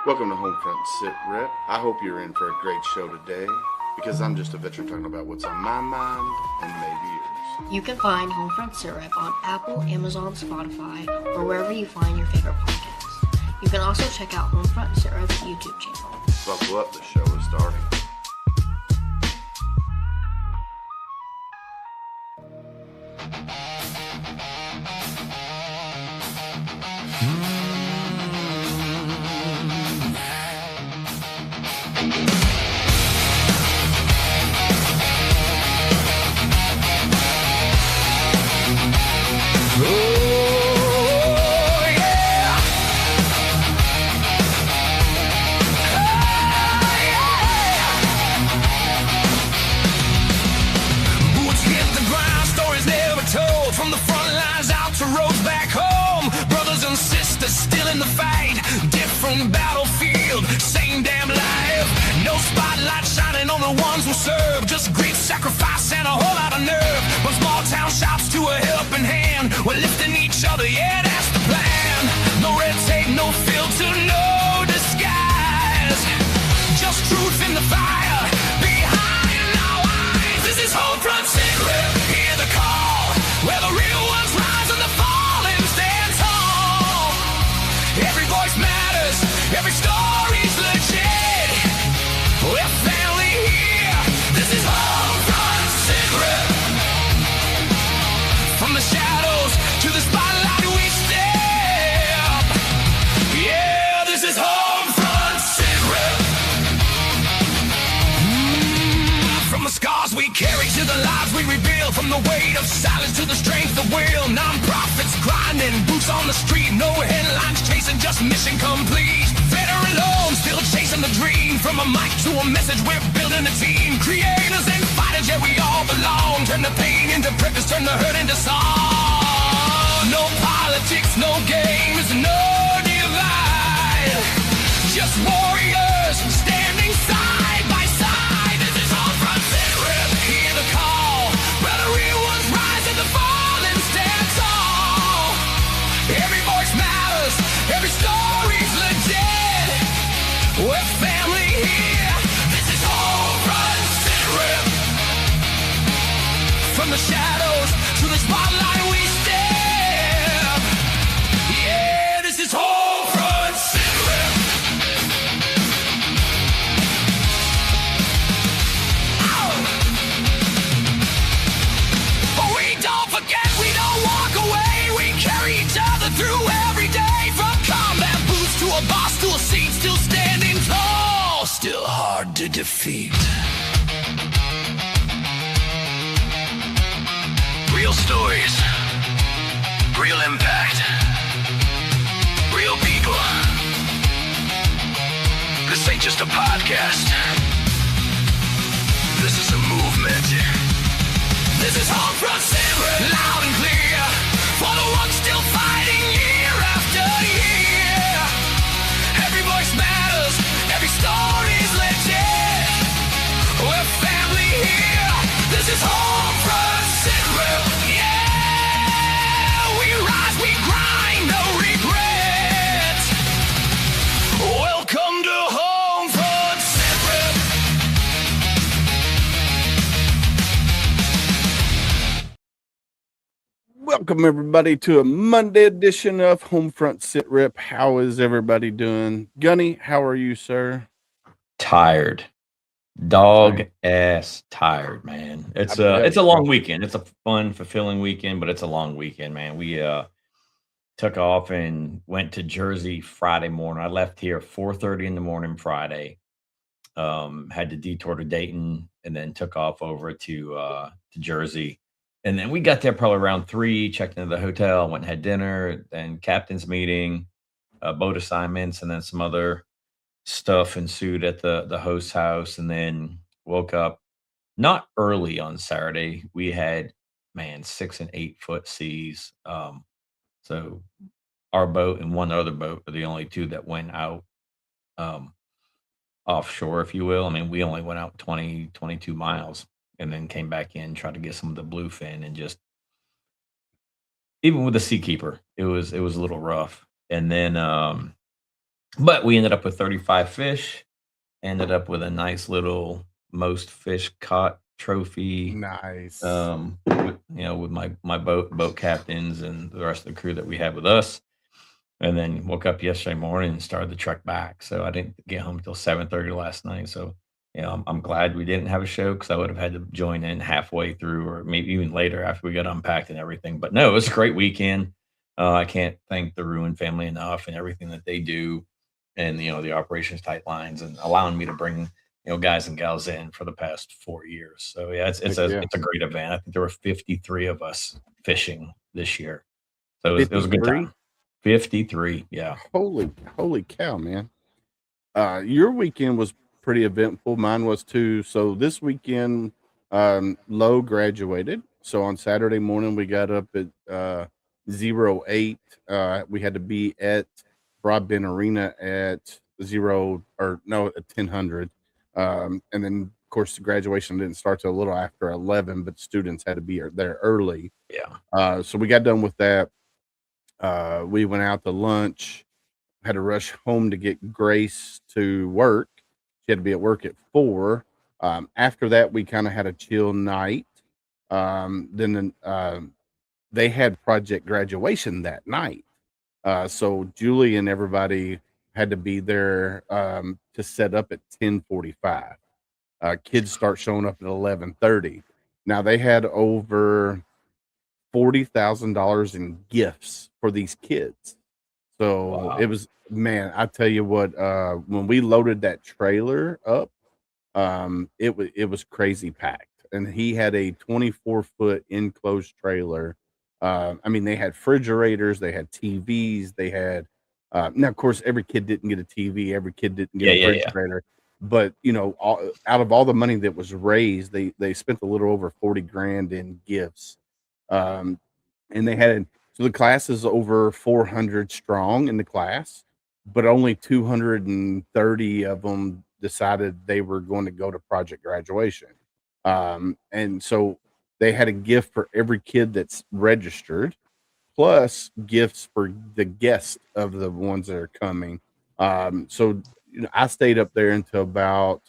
Welcome to HomeFront SitRep. I hope you're in for a great show today because I'm just a veteran talking about what's on my mind and maybe yours. You can find HomeFront SitRep on Apple, Amazon, Spotify, or wherever you find your favorite podcasts. You can also check out HomeFront SitRep's YouTube channel. Buckle up, the show is starting. Serve just great sacrifice and a whole lot of nerve. From small town shops to a helping hand, we're lifting each other, yeah, that's the plan. No red tape, no filter, no disguise. Just truth in the fire behind our eyes. This is HomeFront SitRep. Hear the call, where the real ones rise and the fallen stand tall. Every voice matters, every story's legit. We're family here. This is HomeFront SitRep. From the shadows to the spotlight we step. Yeah, this is HomeFront SitRep. From the scars we carry to the lives we rebuild. From the weight of silence to the strength of will. Non-profits grinding, boots on the street. No headlines chasing, just mission complete. Veteran alone, still chasing the dream. From a mic to a message, we're building a team. Creators and fighters, yeah, we all belong. Turn the pain into purpose, turn the hurt into song. No politics, no games, no divide. Just warriors standing side by side. This is HomeFront SitRep. Hear the call, where the real ones rise and the fallen stand tall. Every voice matters, every story's legit. We're family here. This is HomeFront SitRep. From the shadows to the spotlight we step. Yeah, this is HomeFront SitRep. But we don't forget, we don't walk away. We carry each other through every day. From combat boots to a boss to a seat, still standing tall, still hard to defeat. Real stories, real impact, real people. This ain't just a podcast. This is a movement. This is HomeFront SitRep. Loud and clear, for the ones still fighting year after year. Every voice matters, every story's legit. We're family here. This is HomeFront SitRep. Yeah, we rise, we grind, no regrets. Welcome to HomeFront SitRep. Welcome, everybody, to a Monday edition of HomeFront SitRep. How is everybody doing? Gunny, how are you, sir? Tired. Dog ass tired, man. It's a long weekend. It's a fun, fulfilling weekend, but it's a long weekend, man. We took off and went to Jersey Friday morning. I left here 4:30 in the morning Friday. Had to detour to Dayton and then took off over to Jersey. And then we got there probably around 3, checked into the hotel, went and had dinner, then captain's meeting, boat assignments, and then some other stuff ensued at the host house. And then woke up not early on Saturday. We had, 6 and 8 foot seas. So our boat and one other boat were the only two that went out offshore, if you will. I mean, we only went out 20, 22 miles and then came back in, tried to get some of the bluefin, and just, even with the Seakeeper, it was a little rough. And then But we ended up with 35 fish, ended up with a nice little most fish caught trophy. Nice. With my boat captains and the rest of the crew that we had with us. And then woke up yesterday morning and started the trek back. So I didn't get home until 7:30 last night. So, I'm glad we didn't have a show because I would have had to join in halfway through or maybe even later after we got unpacked and everything. But no, it was a great weekend. I can't thank the Ruin family enough and everything that they do and, the operations tight lines and allowing me to bring, guys and gals in for the past 4 years. So yeah, it's Heck a yeah. it's a great event. I think there were 53 of us fishing this year. So it was a good 53? time. 53, yeah. Holy cow, man. Your weekend was pretty eventful. Mine was too. So this weekend, Lowe graduated. So on Saturday morning, we got up at 08. We had to be at Broadbent Arena at at 1000. And then, of course, the graduation didn't start till a little after 11, but students had to be there early. Yeah. So we got done with that. We went out to lunch, had to rush home to get Grace to work. She had to be at work at 4. After that, we kind of had a chill night. Then they had project graduation that night. So Julie and everybody had to be there to set up at 10:45. Kids start showing up at 11:30. Now they had over $40,000 in gifts for these kids. So Wow. it was, man, I tell you what, when we loaded that trailer up, it was crazy packed. And he had a 24-foot enclosed trailer. I mean, they had refrigerators, they had TVs, they had now of course every kid didn't get a TV, every kid didn't get a Yeah. refrigerator, but out of all the money that was raised, they spent a little over 40 grand in gifts. Um, and they had so the class is over 400 strong in the class, but only 230 of them decided they were going to go to project graduation. And so they had a gift for every kid that's registered, plus gifts for the guests of the ones that are coming. So I stayed up there until about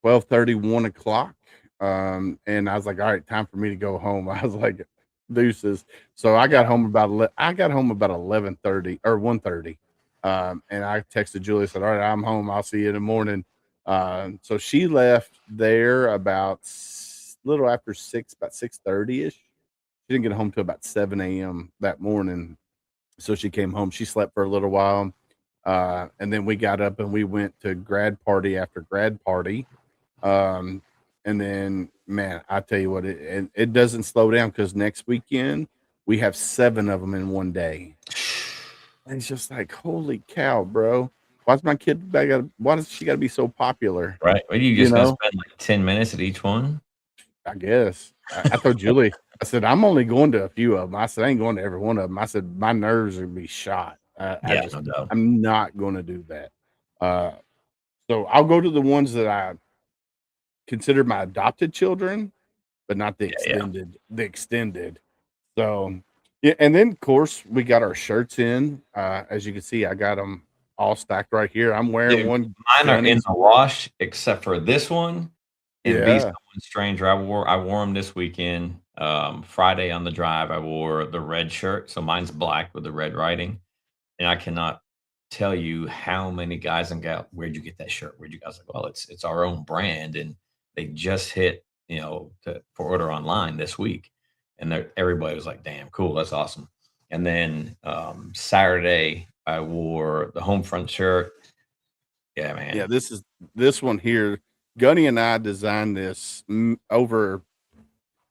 12:30, 1 o'clock. And I was like, all right, time for me to go home. I was like, deuces. So I got home about 11:30 or 1:30. And I texted Julie, said, all right, I'm home. I'll see you in the morning. So she left there about little after 6, about 6:30 ish. She didn't get home till about 7 a.m. that morning. So she came home. She slept for a little while. And then we got up and we went to grad party after grad party. And then, man, I tell you what, it doesn't slow down because next weekend we have 7 of them in one day. And it's just like, holy cow, bro. Why does she got to be so popular? Right. What are you You just gonna know, spend like 10 minutes at each one? I guess I told Julie, I said, I'm only going to a few of them. I said, I ain't going to every one of them. I said, my nerves would be shot. Yeah, no doubt. I'm not going to do that. So I'll go to the ones that I consider my adopted children, but not the Yeah. extended. So yeah, and then of course we got our shirts in. As you can see, I got them all stacked right here. I'm wearing Dude, one. mine are in Gunny's. the wash except for this one and Be Yeah. Someone Stranger. I wore them this weekend. Friday on the drive, I wore the red shirt. So mine's black with the red writing. And I cannot tell you how many guys and gals, where'd you get that shirt? Where'd you guys like? Well, it's our own brand, and they just hit, for order online this week, and everybody was like, "Damn, cool, that's awesome." And then Saturday, I wore the HomeFront shirt. Yeah, man. Yeah, this one here. Gunny and I designed this over,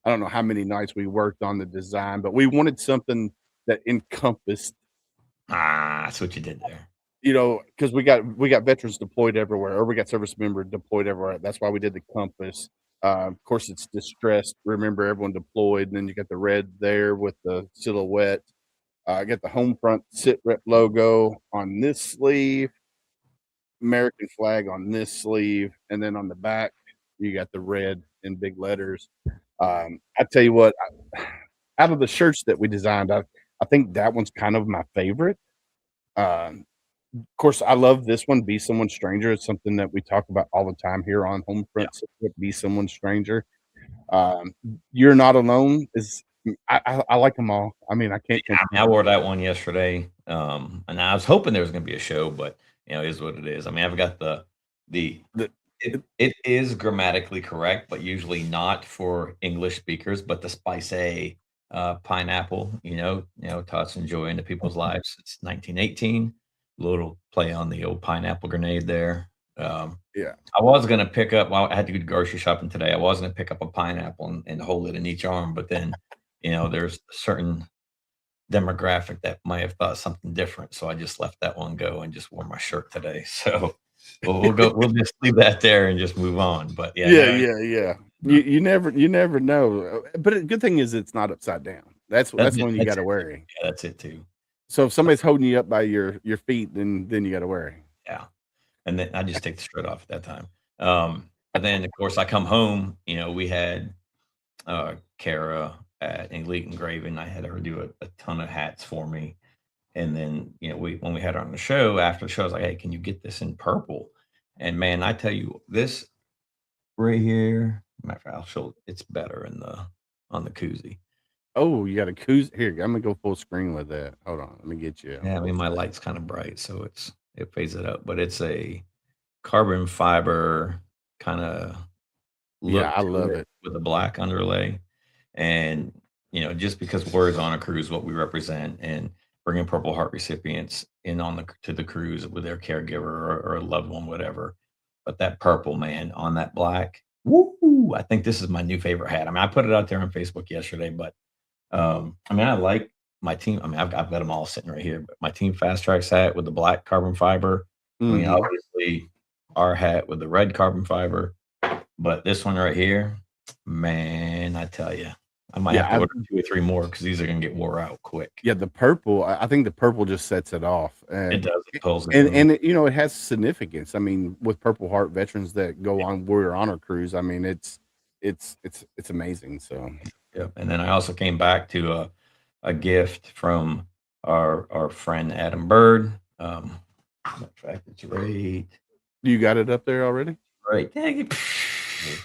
I don't know how many nights we worked on the design, but we wanted something that encompassed, That's what you did there. because we got veterans deployed everywhere, or we got service members deployed everywhere. That's why we did the compass. Of course, it's distressed. Remember, everyone deployed, and then you got the red there with the silhouette. I got the HomeFront SitRep logo on this sleeve, American flag on this sleeve, and then on the back, you got the red in big letters. I tell you what, out of the shirts that we designed, I think that one's kind of my favorite. Um, Of course, I love this one, Be Someone Stranger. It's something that we talk about all the time here on Yeah. HomeFront SitRep, Be Someone Stranger. Um, You're Not Alone is I like them all. I mean, I can't compete. I wore that one yesterday, and I was hoping there was gonna be a show, but, it is what it is. I mean, I've got the The it is grammatically correct, but usually not for English speakers, but the spice pineapple, taught some joy into people's lives. It's 1918, little play on the old pineapple grenade there. yeah. I was gonna pick up well, I had to go grocery shopping today. I was gonna pick up a pineapple and hold it in each arm, but then, there's a certain demographic that might have thought something different, so I just left that one go and just wore my shirt today. So we'll just leave that there and just move on. But yeah, Yeah, no, yeah, yeah. You never know, but a good thing is it's not upside down. That's when you that's gotta it too. worry. Yeah, that's it too. So if somebody's holding you up by your feet, then you gotta worry. Yeah, and then I just take the shirt off at that time. But then of course I come home. We had Kara at Elite Engraving. I had her do a ton of hats for me. And then, when we had her on the show, after the show, I was like, "Hey, can you get this in purple?" And man, I tell you, this right here, matter of fact, I'll show it's better on the koozie. Oh, you got a koozie here, I'm gonna go full screen with that. Hold on, let me get you Yeah, I mean, my light's kind of bright, so it fades it up, but it's a carbon fiber kind of Yeah, look I to love it it. with a black underlay. And, just because words on a cruise, what we represent, and bringing Purple Heart recipients in to the cruise with their caregiver or a loved one, whatever. But that purple, man, on that black, woo! I think this is my new favorite hat. I mean, I put it out there on Facebook yesterday, but I mean, I like my team. I mean, I've got them all sitting right here, but my team Fast Tracks hat with the black carbon fiber. I mean, Mhm. obviously our hat with the red carbon fiber, but this one right here, man, I tell you, I might Yeah, have to order 2 or 3 more because these are gonna get wore out quick. yeah, the purple, I think the purple just sets it off, It and does, it pulls it and in. and it, it has significance. I mean, with Purple Heart veterans that go on Warrior Honor Cruise, I mean, it's amazing. So Yep, and then I also came back to a gift from our friend Adam Bird. Matter of fact, it's you got it up there already? right. Dang it.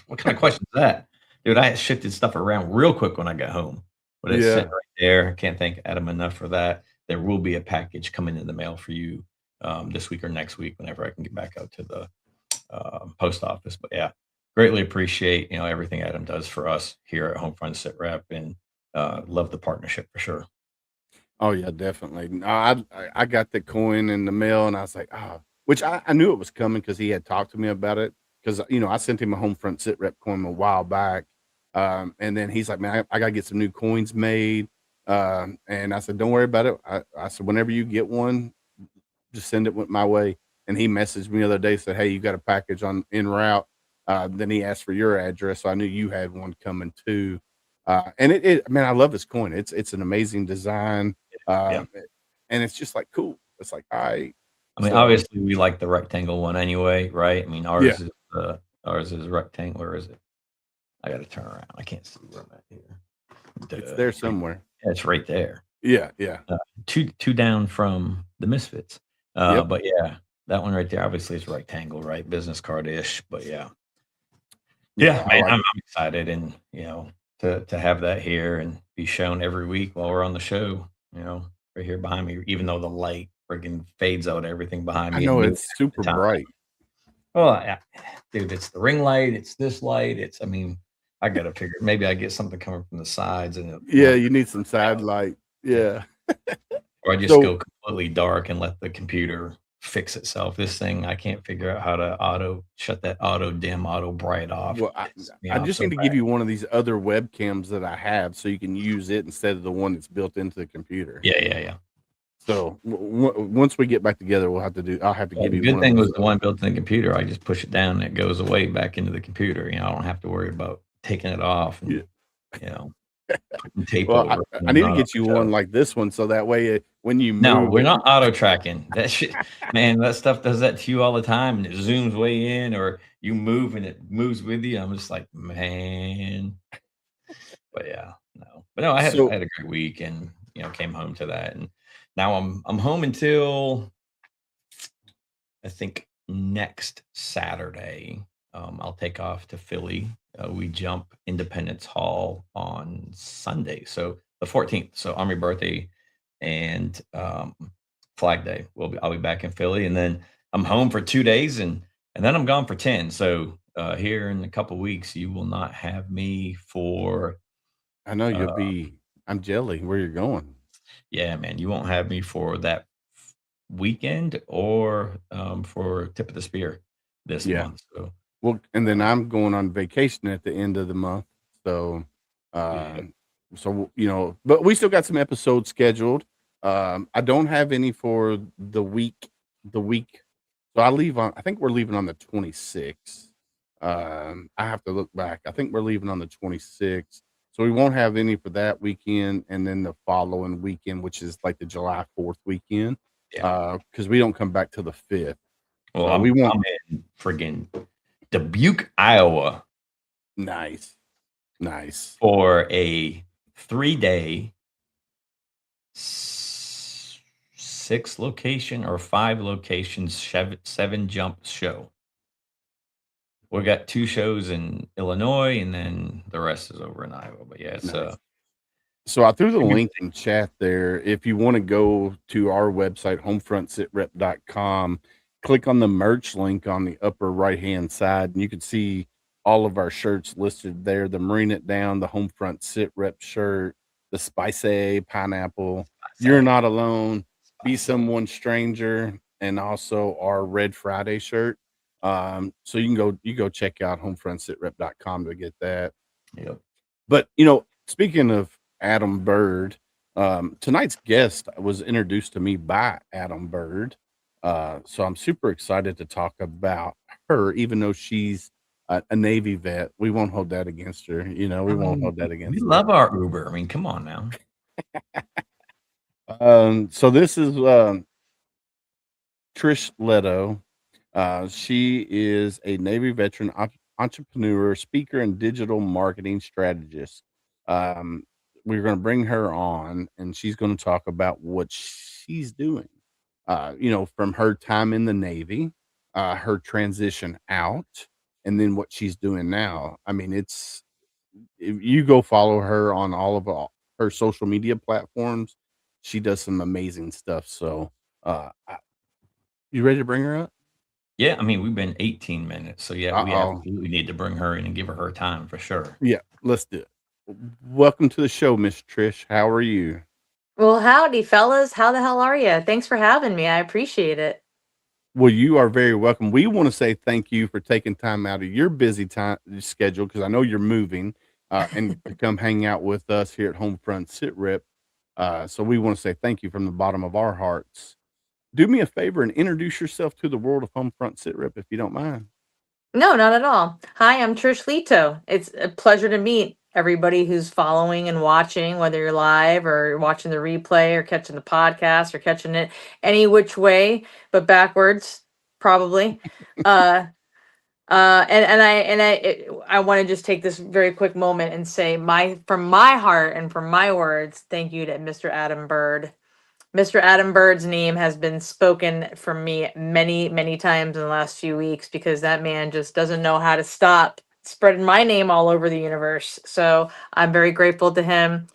What kind of question is that? Dude, I shifted stuff around real quick when I got home, but it's sitting Yeah. right there. I can't thank Adam enough for that. There will be a package coming in the mail for you this week or next week whenever I can get back out to the post office. But yeah, greatly appreciate everything Adam does for us here at HomeFront SitRep, and love the partnership for sure. Oh yeah, definitely. No, I got the coin in the mail, and I was like, oh, which I knew it was coming because he had talked to me about it. Because I sent him a HomeFront SitRep coin a while back, and then he's like, man, I gotta get some new coins made. And I said, don't worry about it. I said, whenever you get one, just send it my way. And he messaged me the other day, said, hey, you got a package on en route. Then he asked for your address, so I knew you had one coming too. And man, I love this coin. It's an amazing design. Yeah. And it's just like cool. It's like I mean, so obviously we like the rectangle one anyway, right? I mean, yeah, ours is rectangle. Where is it? I got to turn around. I can't see where I'm at here. it's there somewhere. Yeah, it's right there. Yeah, yeah, Two down from the Misfits. yep. But yeah, that one right there, obviously is rectangle, right? Business card ish. But yeah, Yeah, I man, like I'm excited, and to have that here and be shown every week while we're on the show. Right here behind me, even though the light friggin' fades out everything behind I me and know me it's super time. bright. Well, dude, it's the ring light, it's this light, I mean, I gotta figure maybe I get something coming from the sides and it Yeah, won't you need some side out. light. Yeah. Yeah. Or I just So go completely dark and let the computer fix itself. This thing, I can't figure out how to shut that auto dim, auto bright off. well, It pisses me I off just so need to bad. give you one of these other webcams that I have so you can use it instead of the one that's built into the computer. Yeah. So once we get back together, I'll have to Well, give the you good one of thing those. was the one built in the computer, I just push it down and it goes away back into the computer. I don't have to worry about taking it off Yeah. and, you know, putting tape Well, over it I when need I'm to not on get the you one show. like this one so that way when you No, move we're it. not auto tracking. That shit, man, that stuff does that to you all the time, and it zooms way in, or you move and it moves with you. I'm just like, man. But yeah, no. But no, I So had a great week, and came home to that, and now I'm home until I think next Saturday, I'll take off to Philly. We jump Independence Hall on Sunday, so the 14th. So Army birthday and Flag Day. I'll be back in Philly, and then I'm home for 2 days, and then I'm gone for 10. So here in a couple weeks, you will not have me for. I know you'll be. I'm jelly where you're going. Yeah, man, you won't have me for that weekend or for Tip of the Spear this Yeah. month. So Well, and then I'm going on vacation at the end of the month. So, yeah, but we still got some episodes scheduled. I don't have any for the week. So I think we're leaving on the 26th. I have to look back. I think we're leaving on the 26th. So we won't have any for that weekend. And then the following weekend, which is like the July 4th weekend, yeah. because we don't come back till the 5th. Well, So we won't. I'm in friggin' Dubuque, Iowa Nice. for a 3-day, 6 location or 5 locations, 7 jump show. We got 2 shows in Illinois, and then the rest is over in Iowa. But yeah, it's Nice. So I threw the link in chat there. If you want to go to our website, HomeFront SitRep.com, click on the merch link on the upper right-hand side, and you can see all of our shirts listed there. The Marine It Down, the HomeFront SitRep shirt, the Spicy Pineapple, You're Not Alone, Be Someone Stranger, and also our Red Friday shirt. So you go check out HomeFrontSitRep.com to get that. Yep. But speaking of Adam Bird, tonight's guest was introduced to me by Adam Bird. So I'm super excited to talk about her, even though she's a Navy vet. We won't hold that against her. We won't hold that against We her. love our Uber. I mean, come on now. So this is Trish Leto. She is a Navy veteran entrepreneur, speaker, and digital marketing strategist. We're going to bring her on, and she's going to talk about what she's doing. From her time in the Navy, her transition out, and then what she's doing now. I mean, if you go follow her on all of her social media platforms, she does some amazing stuff. So, you ready to bring her up? Yeah, I mean, we've been 18 minutes, so yeah, we Uh-oh. absolutely need to bring her in and give her time for sure. Yeah, let's do it. Welcome to the show, Miss Trish. How are you? Well, howdy, fellas. How the hell are you? Thanks for having me. I appreciate it. Well, you are very welcome. We want to say thank you for taking time out of your busy time schedule, because I know you're moving, and to come hang out with us here at HomeFront SitRep. So we want to say thank you from the bottom of our hearts. Do me a favor and introduce yourself to the world of HomeFront SitRep, if you don't mind. No, not at all. Hi, I'm Trish Leto. It's a pleasure to meet everybody who's following and watching, whether you're live or watching the replay or catching the podcast or catching it any which way, but backwards, probably. I want to just take this very quick moment and say from my heart and from my words, thank you to Mr. Adam Bird. Mr. Adam Bird's name has been spoken for me many, many times in the last few weeks, because that man just doesn't know how to stop spreading my name all over the universe. So I'm very grateful to him.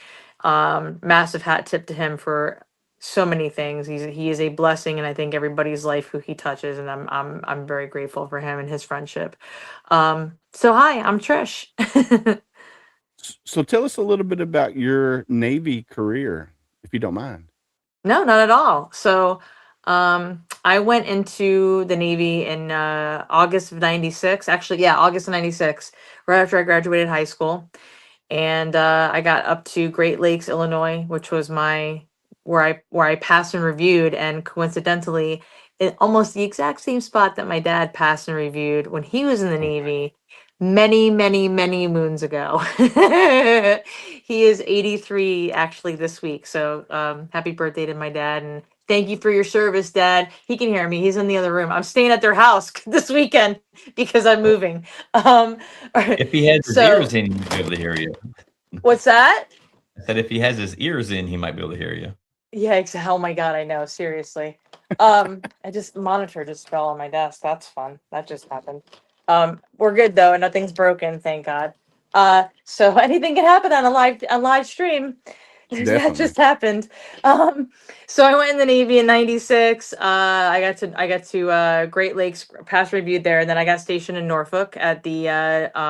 Massive hat tip to him for so many things. He is a blessing, and I think everybody's life who he touches, and I'm very grateful for him and his friendship. So hi, I'm Trish. So tell us a little bit about your Navy career, if you don't mind. No, not at all. So I went into the Navy in August of 96. Actually, yeah, August of 96, right after I graduated high school. And I got up to Great Lakes, Illinois, which was where I passed and reviewed, and coincidentally, in almost the exact same spot that my dad passed and reviewed when he was in the Navy many, many, many moons ago. He is 83 actually this week. So happy birthday to my dad, and thank you for your service, Dad. He can hear me. He's in the other room. I'm staying at their house this weekend because I'm moving. If he has his ears in, he might be able to hear you. What's that? I said if he has his ears in, he might be able to hear you. Yeah, exactly. Oh my God, I know. Seriously. I just monitor just fell on my desk. That's fun. That just happened. We're good though, and nothing's broken, thank God. So anything can happen on a live stream. That Definitely. just happened. Um, so I went in the Navy in '96. I got to Great Lakes, pass reviewed there, and then I got stationed in Norfolk at the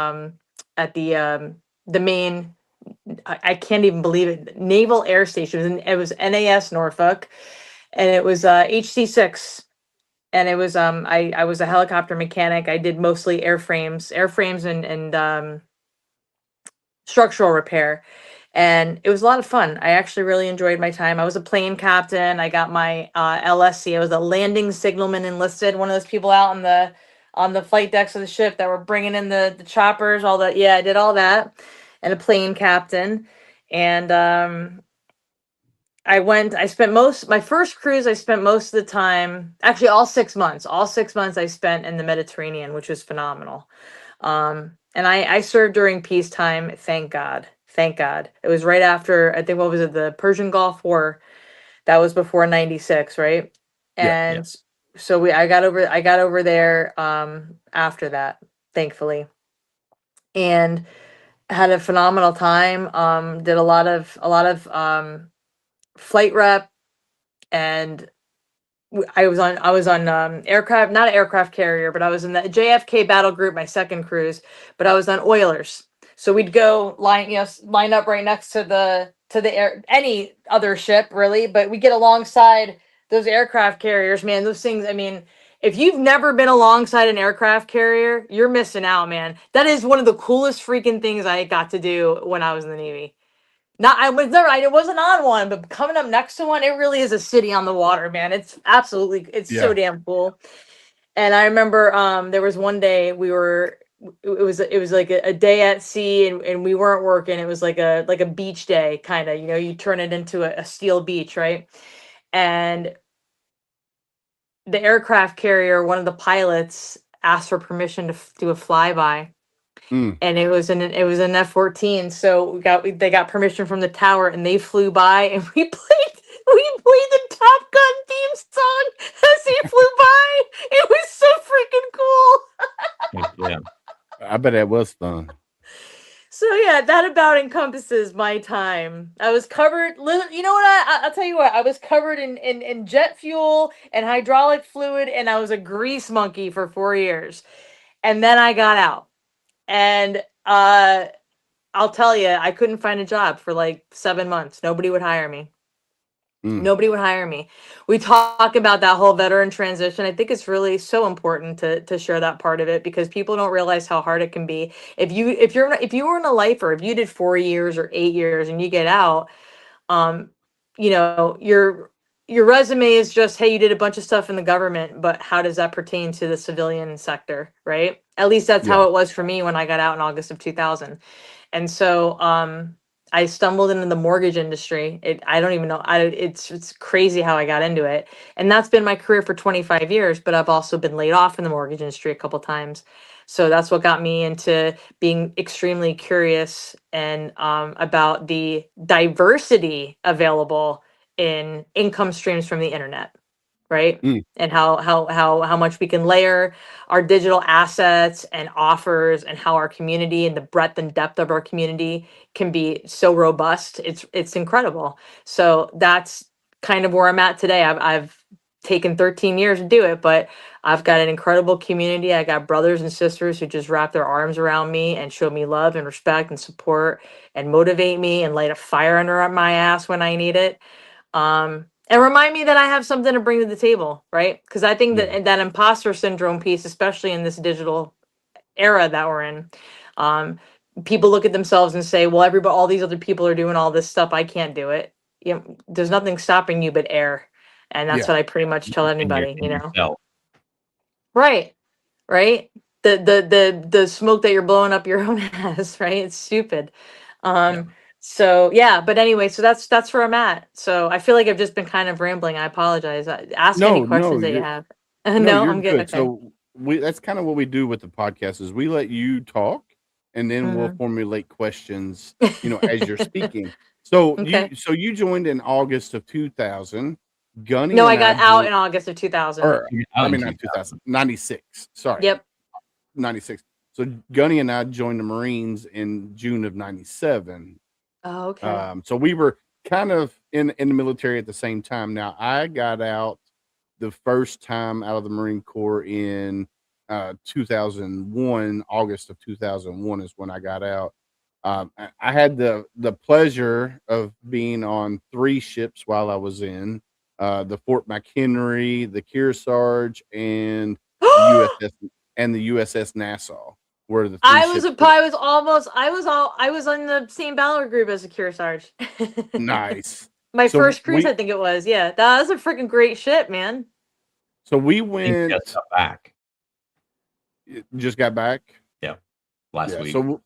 main. I can't even believe it. Naval Air Station. It was NAS Norfolk, and it was HC6. And it was I was a helicopter mechanic. I did mostly airframes and structural repair. And it was a lot of fun. I actually really enjoyed my time. I was a plane captain. I got my LSC. I was a landing signalman enlisted, one of those people out on the flight decks of the ship that were bringing in the choppers, all that. Yeah, I did all that, and a plane captain. And I spent my first cruise, I spent most of the time, actually all 6 months I spent in the Mediterranean, which was phenomenal. And I served during peacetime. Thank God. Thank God. It was right after, I think, what was it? The Persian Gulf War. That was before '96, right? Yeah. And so I got over there, after that, thankfully, and had a phenomenal time. Did a lot of flight rep, and I was on aircraft, not an aircraft carrier, but I was in the JFK battle group, my second cruise, but I was on Oilers. So we'd go line up right next to the air, any other ship really, but we get alongside those aircraft carriers, man. Those things, I mean, if you've never been alongside an aircraft carrier, you're missing out, man. That is one of the coolest freaking things I got to do when I was in the Navy. Not I wasn't on one, but coming up next to one, it really is a city on the water, man. It's so Yeah. damn cool. And I remember there was one day it was like a day at sea, and we weren't working. It was like a beach day kind of, you turn it into a steel beach, right? And the aircraft carrier, one of the pilots asked for permission to do a flyby, Mm. and it was an F-14. So they got permission from the tower, and they flew by, and we played the Top Gun theme song as he flew by. It was so freaking cool. Yeah. I bet that was fun. So yeah, that about encompasses my time. I was covered. You know what? I'll tell you what. I was covered in jet fuel and hydraulic fluid, and I was a grease monkey for 4 years, and then I got out, and I'll tell you, I couldn't find a job for like 7 months. Nobody would hire me. Mm. Nobody would hire me. We talk about that whole veteran transition. I think it's really so important to share that part of it, because people don't realize how hard it can be. If you were in a lifer, if you did 4 years or 8 years and you get out, um, your resume is just, hey, you did a bunch of stuff in the government, but how does that pertain to the civilian sector, right? At least that's how Yeah. it was for me when I got out in August of 2000. And so I stumbled into the mortgage industry. I don't even know. It's crazy how I got into it. And that's been my career for 25 years, but I've also been laid off in the mortgage industry a couple times. So that's what got me into being extremely curious and about the diversity available in income streams from the internet, right? Mm. And how much we can layer our digital assets and offers, and how our community and the breadth and depth of our community can be so robust. It's incredible. So that's kind of where I'm at today. I've taken 13 years to do it, but I've got an incredible community. I got brothers and sisters who just wrap their arms around me and show me love and respect and support and motivate me and light a fire under my ass when I need it. And remind me that I have something to bring to the table, right? Because I think Yeah. that imposter syndrome piece, especially in this digital era that we're in, um, people look at themselves and say, "Well, everybody, all these other people are doing all this stuff. I can't do it." There's nothing stopping you but air, and that's Yeah. what I pretty much tell And anybody. yourself. Right, right. The smoke that you're blowing up your own ass, right? It's stupid. Yeah. So yeah, but anyway, so that's where I'm at. So I feel like I've just been kind of rambling. I apologize. Ask any No, no, questions that you you're have. no, No, you're I'm good. good. Okay. So that's kind of what we do with the podcast is we let you talk, and then we'll Mhm. formulate questions, as you're speaking. So Okay. you joined in August of 2000. Gunny No, I and I got out joined, in August of 2000. or You're I out in mean not 2000. 2000, 96. Sorry, Yep. 96. So Gunny and I joined the Marines in June of 97. Oh, okay. So we were kind of in the military at the same time. Now I got out the first time out of the Marine Corps in 2001. August of 2001 is when I got out. I had the pleasure of being on 3 ships while I was in the Fort McHenry, the Kearsarge, and the USS Nassau. Were the 3 ships that I was on the same battle group as a Kearsarge. nice. My So first cruise, I think it was. Yeah, that was a freaking great ship, man. we I think we just went, got back. just got back. Yeah, last Yeah. week. So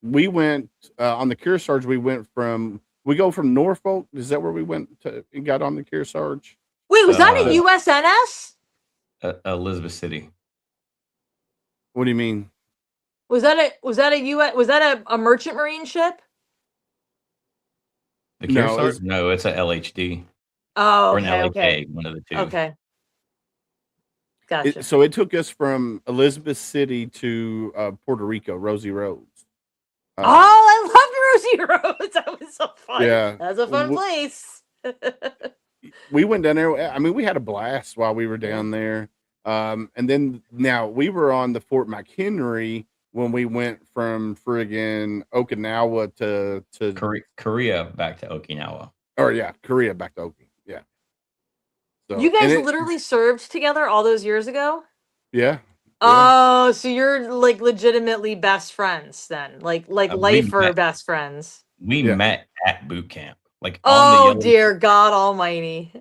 we went on the Kearsarge. We go from Norfolk. Is that where we went to and got on the Kearsarge? Wait, was that a Uh, USNS? Elizabeth City. What do you mean? Was that a US? Was that a merchant marine ship? The No, Kearsarge? No, it's a LHD Oh, or an okay, okay, LHA, one of the two. okay. Gotcha. so it took us from Elizabeth City to Puerto Rico, Rosie Roads. Oh, I loved Rosie Roads. That was so fun. Yeah. That was a fun place. We went down there. I mean, we had a blast while we were down there. And then now we were on the Fort McHenry when we went from friggin' Okinawa to Korea back to Okinawa. Korea back to Oki. Yeah. So You guys literally served together all those years ago? yeah. Oh, so you're like legitimately best friends then, like lifer best friends. We met at boot camp, like on the Oh yellow. dear God Almighty!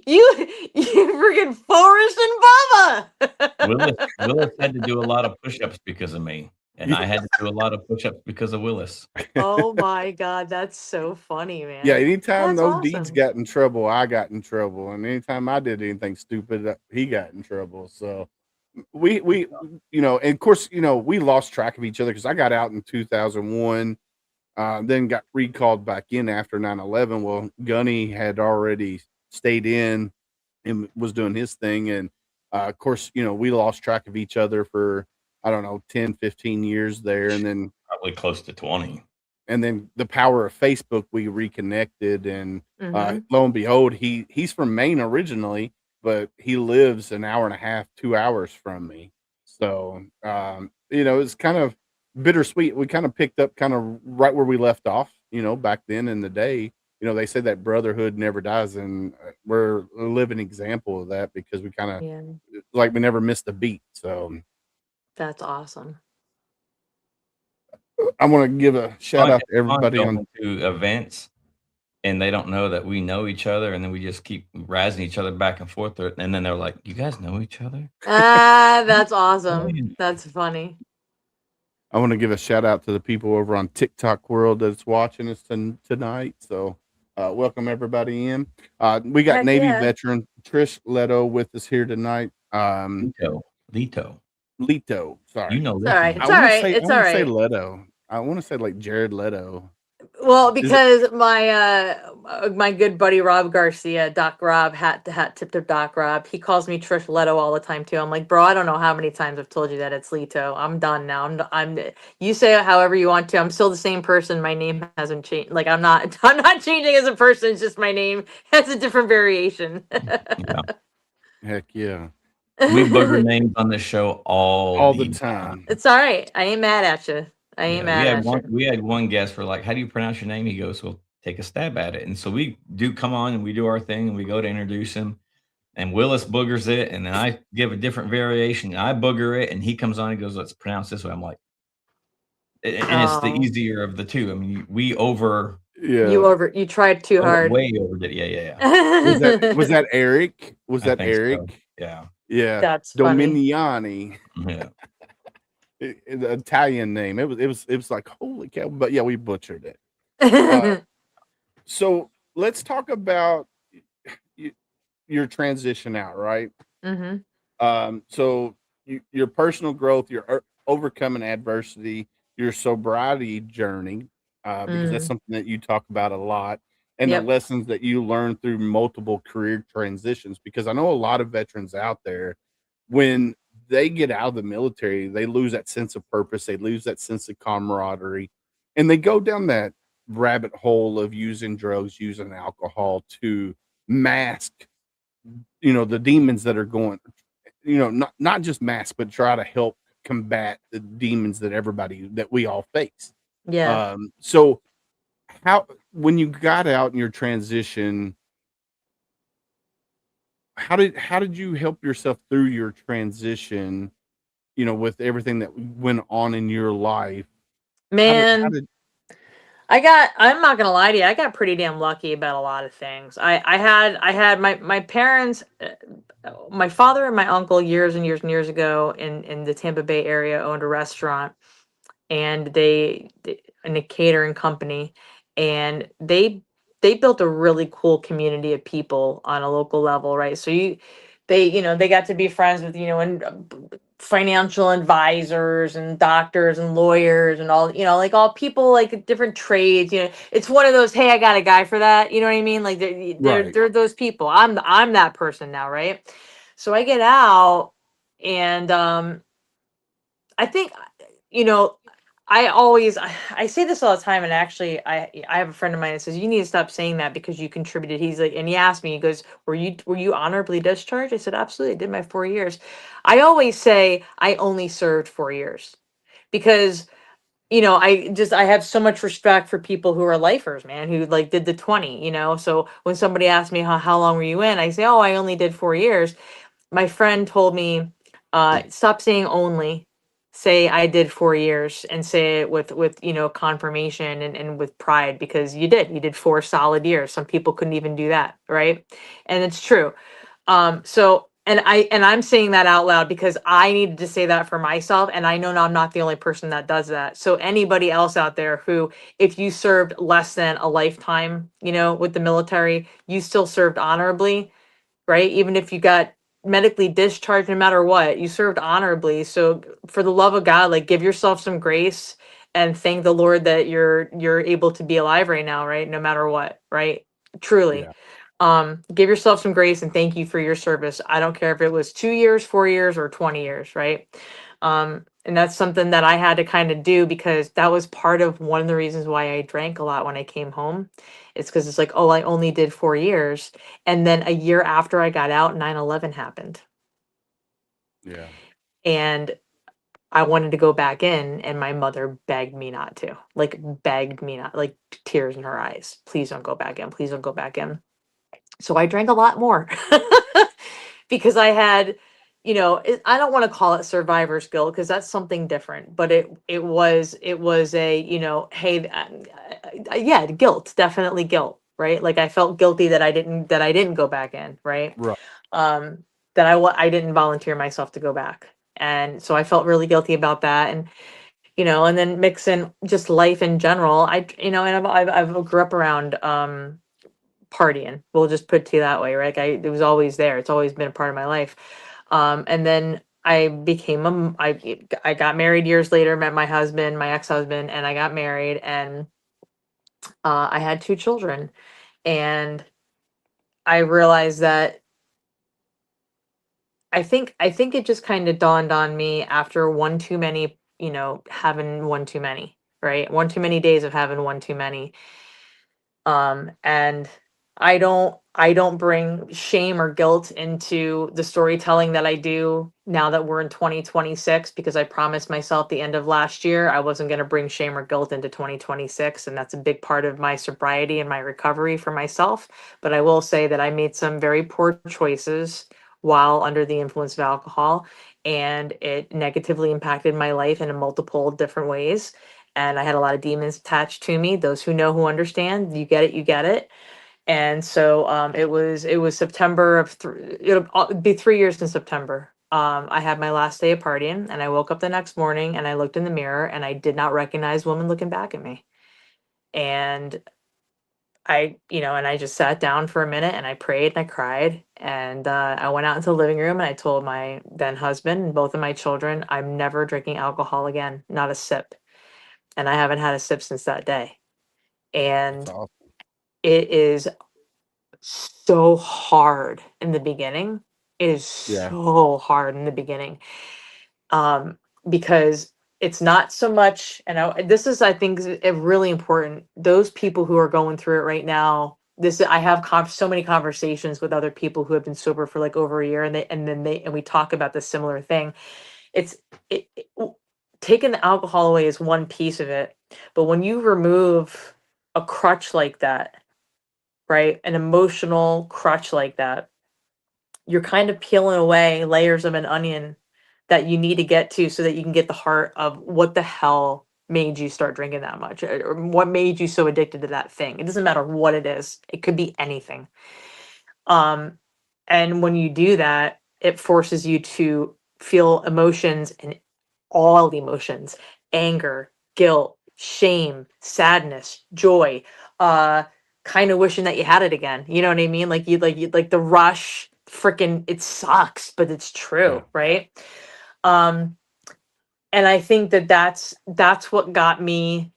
you freaking Forrest and Bubba. Willis had to do a lot of push-ups because of me, and I had to do a lot of push-ups because of Willis. Oh my God, that's so funny, man. Yeah, anytime That's those awesome. deeds got in trouble, I got in trouble, and anytime I did anything stupid, he got in trouble. So we and of course we lost track of each other because I got out in 2001, then got recalled back in after 9/11. Well, Gunny had already stayed in and was doing his thing, and of course we lost track of each other for I don't know 10, 15 years there, and then Probably close to 20. and then the power of Facebook, we reconnected, and Mhm. lo and behold, he's from Maine originally, but he lives an hour and a half, 2 hours from me. So it's kind of bittersweet. We kind of picked up kind of right where we left off, back then in the day. They say that brotherhood never dies, and we're a living example of that because we kind of Yeah, like we never missed a beat. So that's awesome. I want to give a shout out to everybody on. going to events, and they don't know that we know each other, and then we just keep razzing each other back and forth, and then they're like, "You guys know each other?" That's awesome. That's funny. I want to give a shout out to the people over on TikTok world that's watching us tonight. So, welcome everybody in. We got Heck Navy yeah. veteran Trish Leto with us here tonight. Leto. Sorry. You know It's all right. this. It's all right. I It's all want to say right. Leto. I want to say like Jared Leto. Well, Is it- because my good buddy Rob Garcia, Doc Rob, hat to hat tip tip Doc Rob, he calls me Trish Leto all the time too. I'm like, bro, I don't know how many times I've told you that it's Leto. I'm done now. I'm you say it however you want to. I'm still the same person. My name hasn't changed. Like I'm not changing as a person. It's just my name has a different variation. Yeah. Heck yeah. We booger names on this show All the time. It's all right. I ain't mad at you. I ain't mad at you. We had one guest for like, how do you pronounce your name? He goes, well, take a stab at it. And so we do come on and we do our thing and we go to introduce him. And Willis boogers it, and then I give a different variation. I booger it, and he comes on and goes, let's pronounce this way. I'm like, and it's the easier of the two. I mean, we over. Yeah. You tried too hard. Way overdid it. Yeah. Was that Eric? Was that I think Eric? so. Yeah. Yeah. That's funny. Dominiani. Yeah. The Italian name. It was like holy cow. But yeah, we butchered it. So let's talk about your transition out, right? Mm-hmm. So your personal growth, your overcoming adversity, your sobriety journey. because that's Mm. something that you talk about a lot, and the Yep. lessons that you learn through multiple career transitions. Because I know a lot of veterans out there, when they get out of the military, they lose that sense of purpose, they lose that sense of camaraderie, and they go down that rabbit hole of using drugs, using alcohol to mask, the demons that are going, not just mask, but try to help combat the demons that we all face. Yeah. So how when you got out in your transition, how did you help yourself through your transition, with everything that went on in your life? How Man, did I'm not gonna lie to you, I got pretty damn lucky about a lot of things. I had my parents, my father and my uncle years and years and years ago in the Tampa Bay area owned a restaurant, and in a catering company, and they built a really cool community of people on a local level, right? So they got to be friends with, and financial advisors and doctors and lawyers and all, like all people like different trades. It's one of those, hey, I got a guy for that, you know what I mean? Like right, they're those people. I'm that person now, right? So I get out, and I think, you know, I say this all the time, and actually, I have a friend of mine that says you need to stop saying that because you contributed. He's like, and he asked me, he goes, "Were you honorably discharged?" I said, "Absolutely, I did my 4 years." I always say I only served 4 years because I have so much respect for people who are lifers, man, who like did the 20. So when somebody asks me how long were you in, I say, "Oh, I only did 4 years." My friend told me, stop saying only, say I did 4 years, and say it with confirmation, and with pride, because you did 4 solid years. Some people couldn't even do that, right? And it's true. So, and I'm saying that out loud because I needed to say that for myself, and I know now I'm not the only person that does that. So anybody else out there who, if you served less than a lifetime, with the military, you still served honorably, right? Even if you got medically discharged, no matter what, you served honorably. So for the love of God, like, give yourself some grace and thank the Lord that you're able to be alive right now, right? No matter what, right? Truly. yeah, Give yourself some grace and thank you for your service. I don't care if it was 2 years, 4 years, or 20 years, right? And that's something that I had to kind of do because that was part of one of the reasons why I drank a lot when I came home. It's because it's like, oh, I only did 4 years. And then a year after I got out, 9/11 happened. yeah, And I wanted to go back in, and my mother begged me not to. Like, begged me not, like, tears in her eyes. Please don't go back in. Please don't go back in. So I drank a lot more because I had, I don't want to call it survivor's guilt because that's something different, but it was a, hey, yeah, guilt, definitely guilt, right? Like I felt guilty that I didn't go back in, right? right, Um, that I didn't volunteer myself to go back. And so I felt really guilty about that. And then mix in just life in general. And I've grew up around, partying. We'll just put it to you that way, right? Like it was always there. It's always been a part of my life. And then I got married years later, met my husband, my ex-husband, and I got married, and I had two children. And I realized that I think it just kind of dawned on me after one too many, having one too many, right? One too many days of having one too many. And I don't bring shame or guilt into the storytelling that I do now that we're in 2026, because I promised myself the end of last year I wasn't going to bring shame or guilt into 2026, and that's a big part of my sobriety and my recovery for myself. But I will say that I made some very poor choices while under the influence of alcohol, and it negatively impacted my life in a multiple different ways, and I had a lot of demons attached to me. Those who know, who understand, you get it, you get it. And so it was September of it'll be 3 years in September. I had my last day of partying, and I woke up the next morning and I looked in the mirror and I did not recognize woman looking back at me. And I just sat down for a minute and I prayed and I cried, and I went out into the living room and I told my then husband and both of my children, I'm never drinking alcohol again, not a sip. And I haven't had a sip since that day. And awesome. it is so hard in the beginning. It is Yeah. so hard in the beginning. Because it's not so much, and this is, I think, really important. Those people who are going through it right now, I have so many conversations with other people who have been sober for like over a year, and we talk about this similar thing. It's taking the alcohol away is one piece of it, but when you remove a crutch like that, right, an emotional crutch like that, you're kind of peeling away layers of an onion that you need to get to so that you can get the heart of what the hell made you start drinking that much, or what made you so addicted to that thing. It doesn't matter what it is. It could be anything. And when you do that, it forces you to feel emotions, and all emotions: anger, guilt, shame, sadness, joy, uh kind of wishing that you had it again. You know what I mean? Like you'd like the rush, freaking, it sucks, but it's Yeah. true, right? um and I think that that's what got me.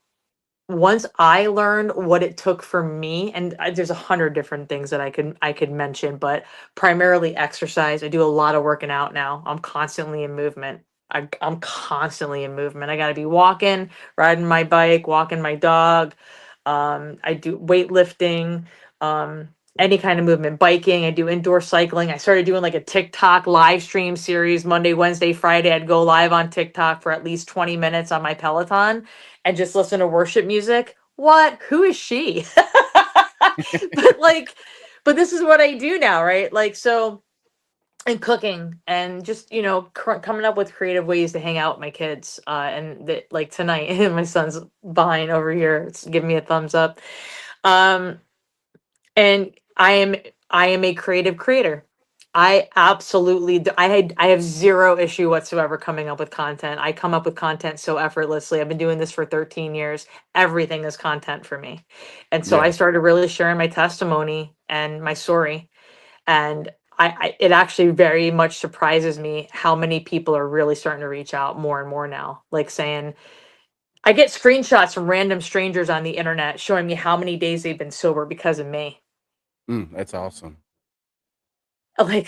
Once I learned what it took for me, and there's 100 different things that I could mention, but primarily exercise. I do a lot of working out now. I'm constantly in movement. I'm constantly in movement. I got to be walking, riding my bike, walking my dog. I do weightlifting, any kind of movement, biking. I do indoor cycling. I started doing like a TikTok live stream series Monday, Wednesday, Friday. I'd go live on TikTok for at least 20 minutes on my Peloton and just listen to worship music. What? Who is she? but like, but this is what I do now, right? Like, so, and cooking, and just, coming up with creative ways to hang out with my kids. And that, like tonight, my son's behind over here. It's giving me a thumbs up. Um, and I am a creative creator. I absolutely I have zero issue whatsoever coming up with content. I come up with content so effortlessly. I've been doing this for 13 years. Everything is content for me. And so I Yeah. started really sharing my testimony and my story. And it actually very much surprises me how many people are really starting to reach out more and more now. Like saying, I get screenshots from random strangers on the internet showing me how many days they've been sober because of me. That's awesome. Like,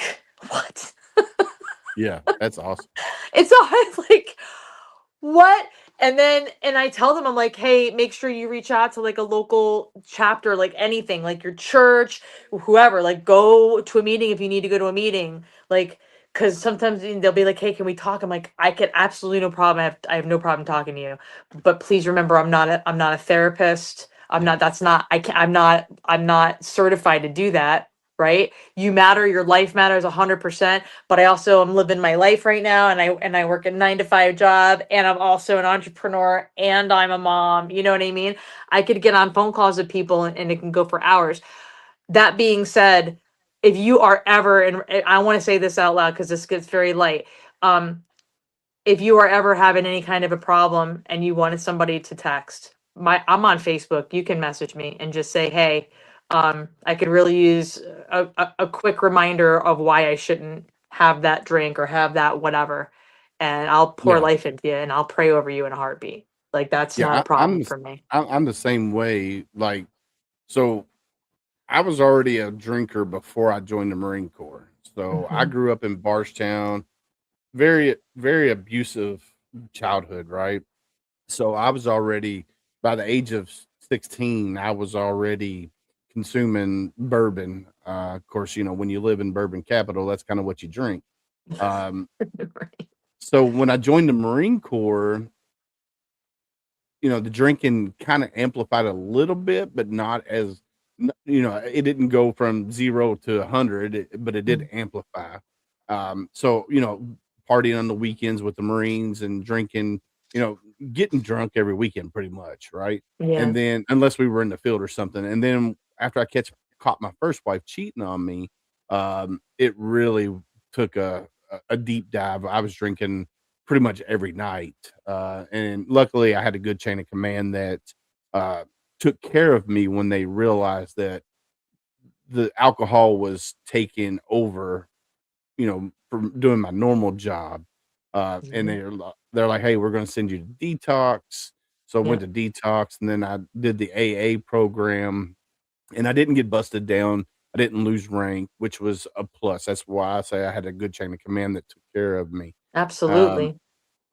what? Yeah, that's awesome. It's all like, what? And I tell them, I'm like, hey, make sure you reach out to like a local chapter, like anything, like your church, whoever, like go to a meeting if you need to go to a meeting. Like, because sometimes they'll be like, hey, can we talk? I'm like, I can absolutely no problem. I have no problem talking to you. But please remember, I'm not a therapist. I'm not, that's not, I can't, I'm not certified to do that. Right? You matter, your life matters 100%, but I also am living my life right now, and I work a 9 to 5 job, and I'm also an entrepreneur, and I'm a mom. You know what I mean? I could get on phone calls with people, and it can go for hours. That being said, if you are ever, and I want to say this out loud because this gets very light. If you are ever having any kind of a problem and you wanted somebody to text, I'm on Facebook. You can message me and just say, hey, I could really use a quick reminder of why I shouldn't have that drink or have that whatever. And I'll pour Yeah. life into you, and I'll pray over you in a heartbeat. Like, that's not Yeah. a problem for me. I'm the same way. Like, so I was already a drinker before I joined the Marine Corps. So I Mhm. grew up in Barstown, very, very abusive childhood, right? So I was already, by the age of 16, I was already consuming bourbon. Of course, when you live in bourbon capital, that's kind of what you drink. Um, Right. so when I joined the Marine Corps, the drinking kind of amplified a little bit, but not as, it didn't go from 0 to 100, but it did Mm. amplify. So, partying on the weekends with the Marines and drinking, you know, getting drunk every weekend pretty much, right? Yeah. And then unless we were in the field or something. And then after I caught my first wife cheating on me, it really took a deep dive. I was drinking pretty much every night. And luckily I had a good chain of command that uh, took care of me when they realized that the alcohol was taking over, from doing my normal job. And Mhm. they're like, hey, we're going to send you to detox. So I went to detox, and then I did the AA program, and I didn't get busted down. I didn't lose rank, which was a plus. That's why I say I had a good chain of command that took care of me. Absolutely.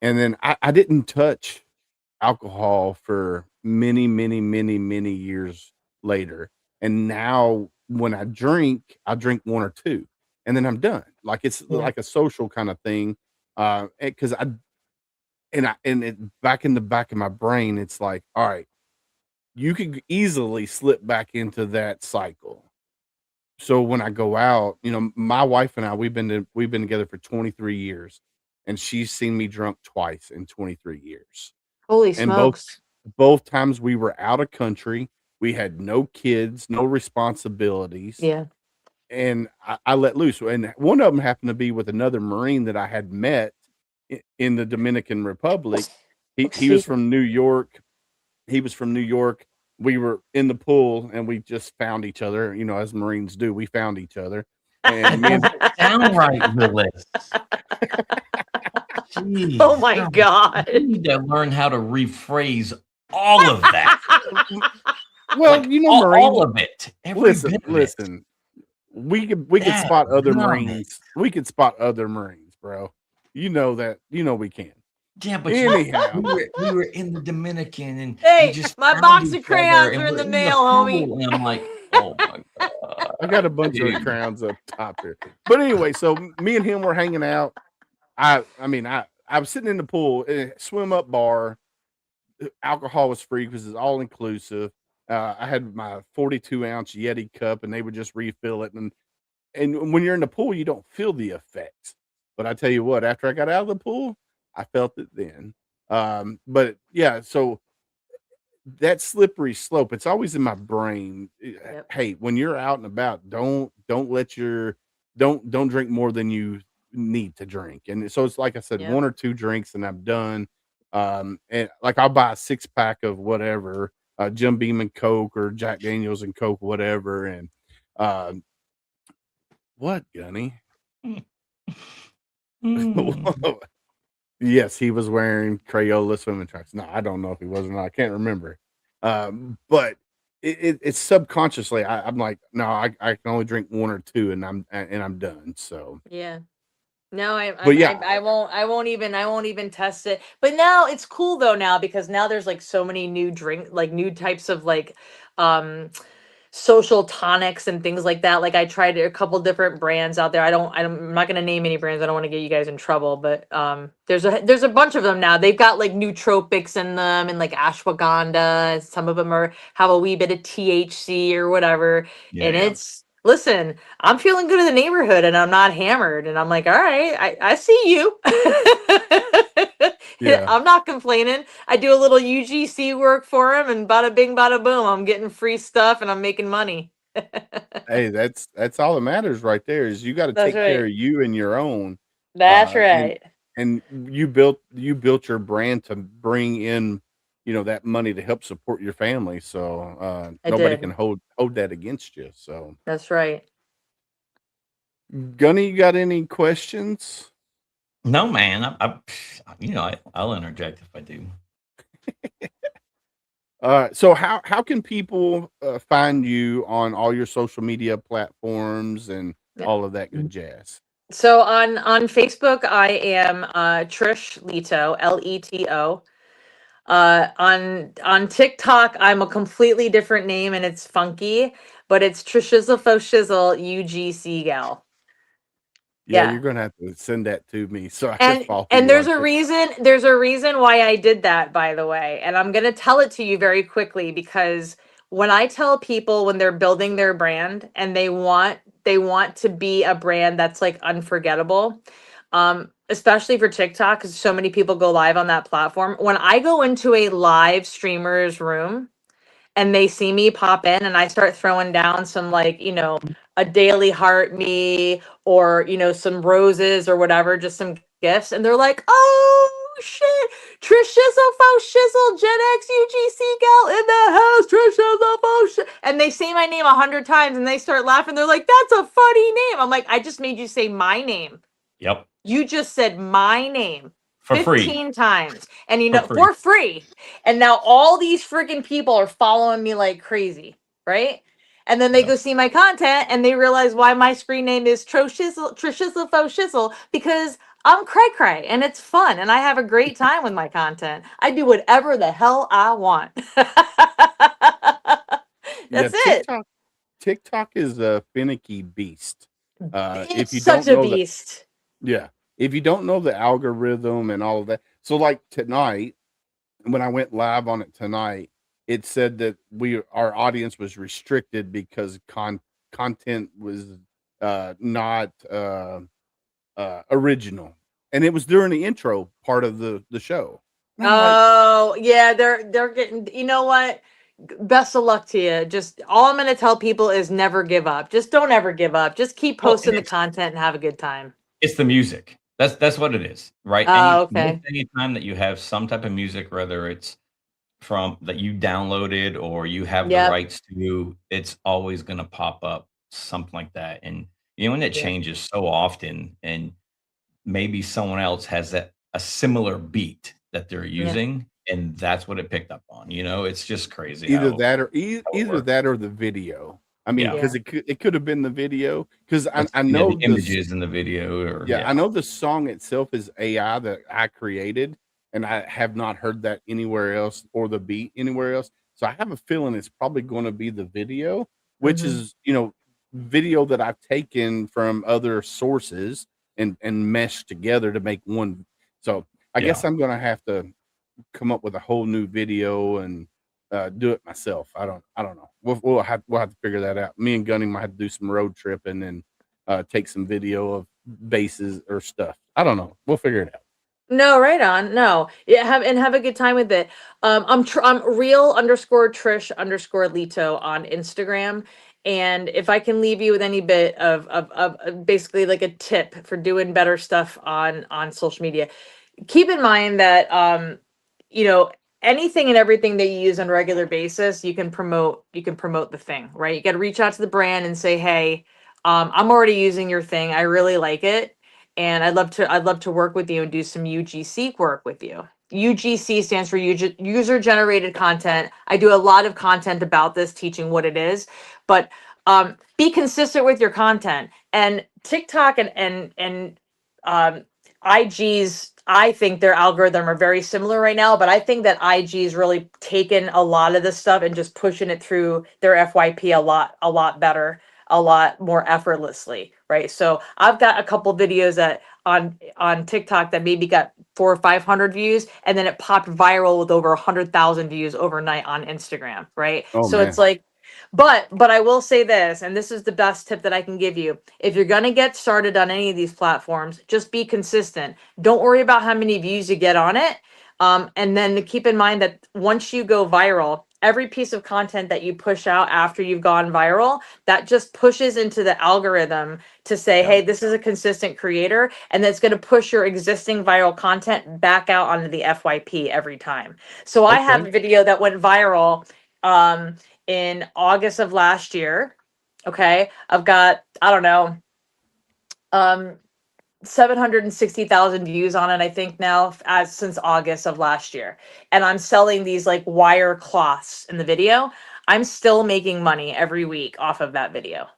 And then I didn't touch alcohol for many, many, many, many years later. And now when I drink 1 or 2, and then I'm done. Like, it's like a social kind of thing. Because it back in the back of my brain, it's like, all right, you could easily slip back into that cycle. So when I go out, my wife and I, we've been together for 23 years, and she's seen me drunk twice in 23 years. Holy And smokes. both times we were out of country. We had no kids, no responsibilities, Yeah. and I let loose. And one of them happened to be with another Marine that I had met in the Dominican Republic. He was from New York. He was from New York. We were in the pool, and we just found each other, as Marines do. We found each other, and me and Sound right, Willis. Jeez, Oh my God. You need to learn how to rephrase all of that. well, Like, Marine. all of it. Every bit of it. Listen. We could spot other Marines. We could spot other Marines, bro. You know that. We can. Yeah, but anyhow, we were in the Dominican, and Hey, we just my found box each of crayons other, are and in we're the in mail, homie. pool, and I'm like, oh my God. I got a bunch of crowns up top here. But anyway, so me and him were hanging out. I was sitting in the pool, swim up bar. Alcohol was free because it's all inclusive. I had my 42-ounce Yeti cup, and they would just refill it. And when you're in the pool, you don't feel the effects. But I tell you what, after I got out of the pool, I felt it then. But yeah, so that slippery slope, it's always in my brain. Yep. Hey, when you're out and about, don't drink more than you need to drink. And so it's like I said, 1 or 2 drinks and I'm done. And like I'll buy a 6-pack of whatever, Jim Beam and Coke or Jack Daniels and Coke, whatever. And what, Gunny? Whoa. Yes, he was wearing Crayola swimming trunks. No, I don't know if he was or not. I can't remember. But it's subconsciously. I'm like, no, I can only drink 1 or 2, and I'm done. So Yeah. No, yeah. I won't even test it. But now it's cool though now, because now there's like so many new new types of social tonics and things like that. Like I tried a couple different brands out there. I'm not going to name any brands. I don't want to get you guys in trouble, but there's a bunch of them now. They've got like nootropics in them and like ashwagandha. Some of them have a wee bit of THC or whatever. Yeah. And listen, I'm feeling good in the neighborhood and I'm not hammered. And I'm like, all right, I see you. Yeah. I'm not complaining. I do a little UGC work for him, and bada bing, bada boom. I'm getting free stuff and I'm making money. Hey, that's all that matters right there. Is you got to That's take care right. of you and your own. That's And right. you built your brand to bring in, that money to help support your family. So nobody can hold that against you. So That's right. Gunny, you got any questions? No, man. I'll interject if I do. So how can people find you on all your social media platforms and all of that good jazz? So on Facebook, I am Trish Leto, Leto. On TikTok, I'm a completely different name and it's funky, but it's Trishizzle Fo Shizzle UGC gal. Yeah, you're gonna have to send that to me so I can follow And you there's on there's a reason why I did that, by the way. And I'm gonna tell it to you very quickly, because when I tell people when they're building their brand and they want to be a brand that's like unforgettable, especially for TikTok, because so many people go live on that platform. When I go into a live streamer's room and they see me pop in and I start throwing down some a daily heart me, or some roses or whatever, just some gifts, and they're like, oh shit, Trish Shizzle Fo Shizzle Gen X UGC gal in the house, Trish Shizzle Fo Shizzle, and they say my name 100 times and they start laughing. They're like, that's a funny name. I'm like, I just made you say my name. Yep. You just said my name. For free. 15 times. And For free. for free. And now all these freaking people are following me like crazy, right? And then they go see my content and they realize why my screen name is Trishizzle Faux Shizzle, because I'm cray cray and it's fun and I have a great time with my content. I do whatever the hell I want. Yeah, That's it. TikTok is a finicky beast. If It's you such don't a know the beast. Yeah, if you don't know the algorithm and all of that. So like tonight, when I went live on it tonight, it said that our audience was restricted because content was not original, and it was during the intro part of the show. And I'm like, Oh, yeah, they're getting, you know what? Best of luck to you. Just all I'm going to tell people is never give up. Just don't ever give up. Just keep Well, and posting the content and have a good time. it's the music. That's what it is, right? Oh, okay. Any time that you have some type of music, whether it's from that you downloaded or you have the Yep. rights to, it's always going to pop up something like that. And when it Yeah. changes so often, and maybe someone else has a similar beat that they're using, and that's what it picked up on. It's just crazy. either how that or it either works. that or the video. I mean, Yeah. because it could have been the video. Because I Yeah, know the images in the video, or I know the song itself is AI that I created, and I have not heard that anywhere else or the beat anywhere else. So I have a feeling it's probably going to be the video, which Mhm. is video that I've taken from other sources and meshed together to make one. So I guess Yeah. I'm going to have to come up with a whole new video and do it myself. I don't know. We'll have to figure that out. Me and Gunny might have to do some road tripping and take some video of bases or stuff. I don't know. We'll figure it out. No, right on. No, yeah, have a good time with it. I'm real underscore Trish underscore Leto on Instagram, and if I can leave you with any bit of basically like a tip for doing better stuff on social media, keep in mind that you know anything and everything that you use on a regular basis, you can promote the thing, right? You got to reach out to the brand and say, hey, I'm already using your thing, I really like it, and I'd love to work with you and do some UGC work with you. UGC stands for user generated content. I do a lot of content about this, teaching what it is, but be consistent with your content. And TikTok and um, IG's, I think their algorithm are very similar right now, but I think that IG's really taken a lot of this stuff and just pushing it through their FYP a lot better, a lot more effortlessly, right? So I've got a couple videos that on TikTok that maybe got 400 or 500 views, and then it popped viral with over 100,000 views overnight on Instagram, right? Oh So it's man. like, but I will say this, and this is the best tip that I can give you. If you're gonna get started on any of these platforms, just be consistent. Don't worry about how many views you get on it. And then to keep in mind that once you go viral, every piece of content that you push out after you've gone viral, that just pushes into the algorithm to say, Yeah. hey, this is a consistent creator, and that's going to push your existing viral content back out onto the FYP every time. So I have Okay. a video that went viral in August of last year. Okay. I've got, I don't know, um, 760,000 views on it, I think now, as since August of last year. And I'm selling these like wire cloths in the video. I'm still making money every week off of that video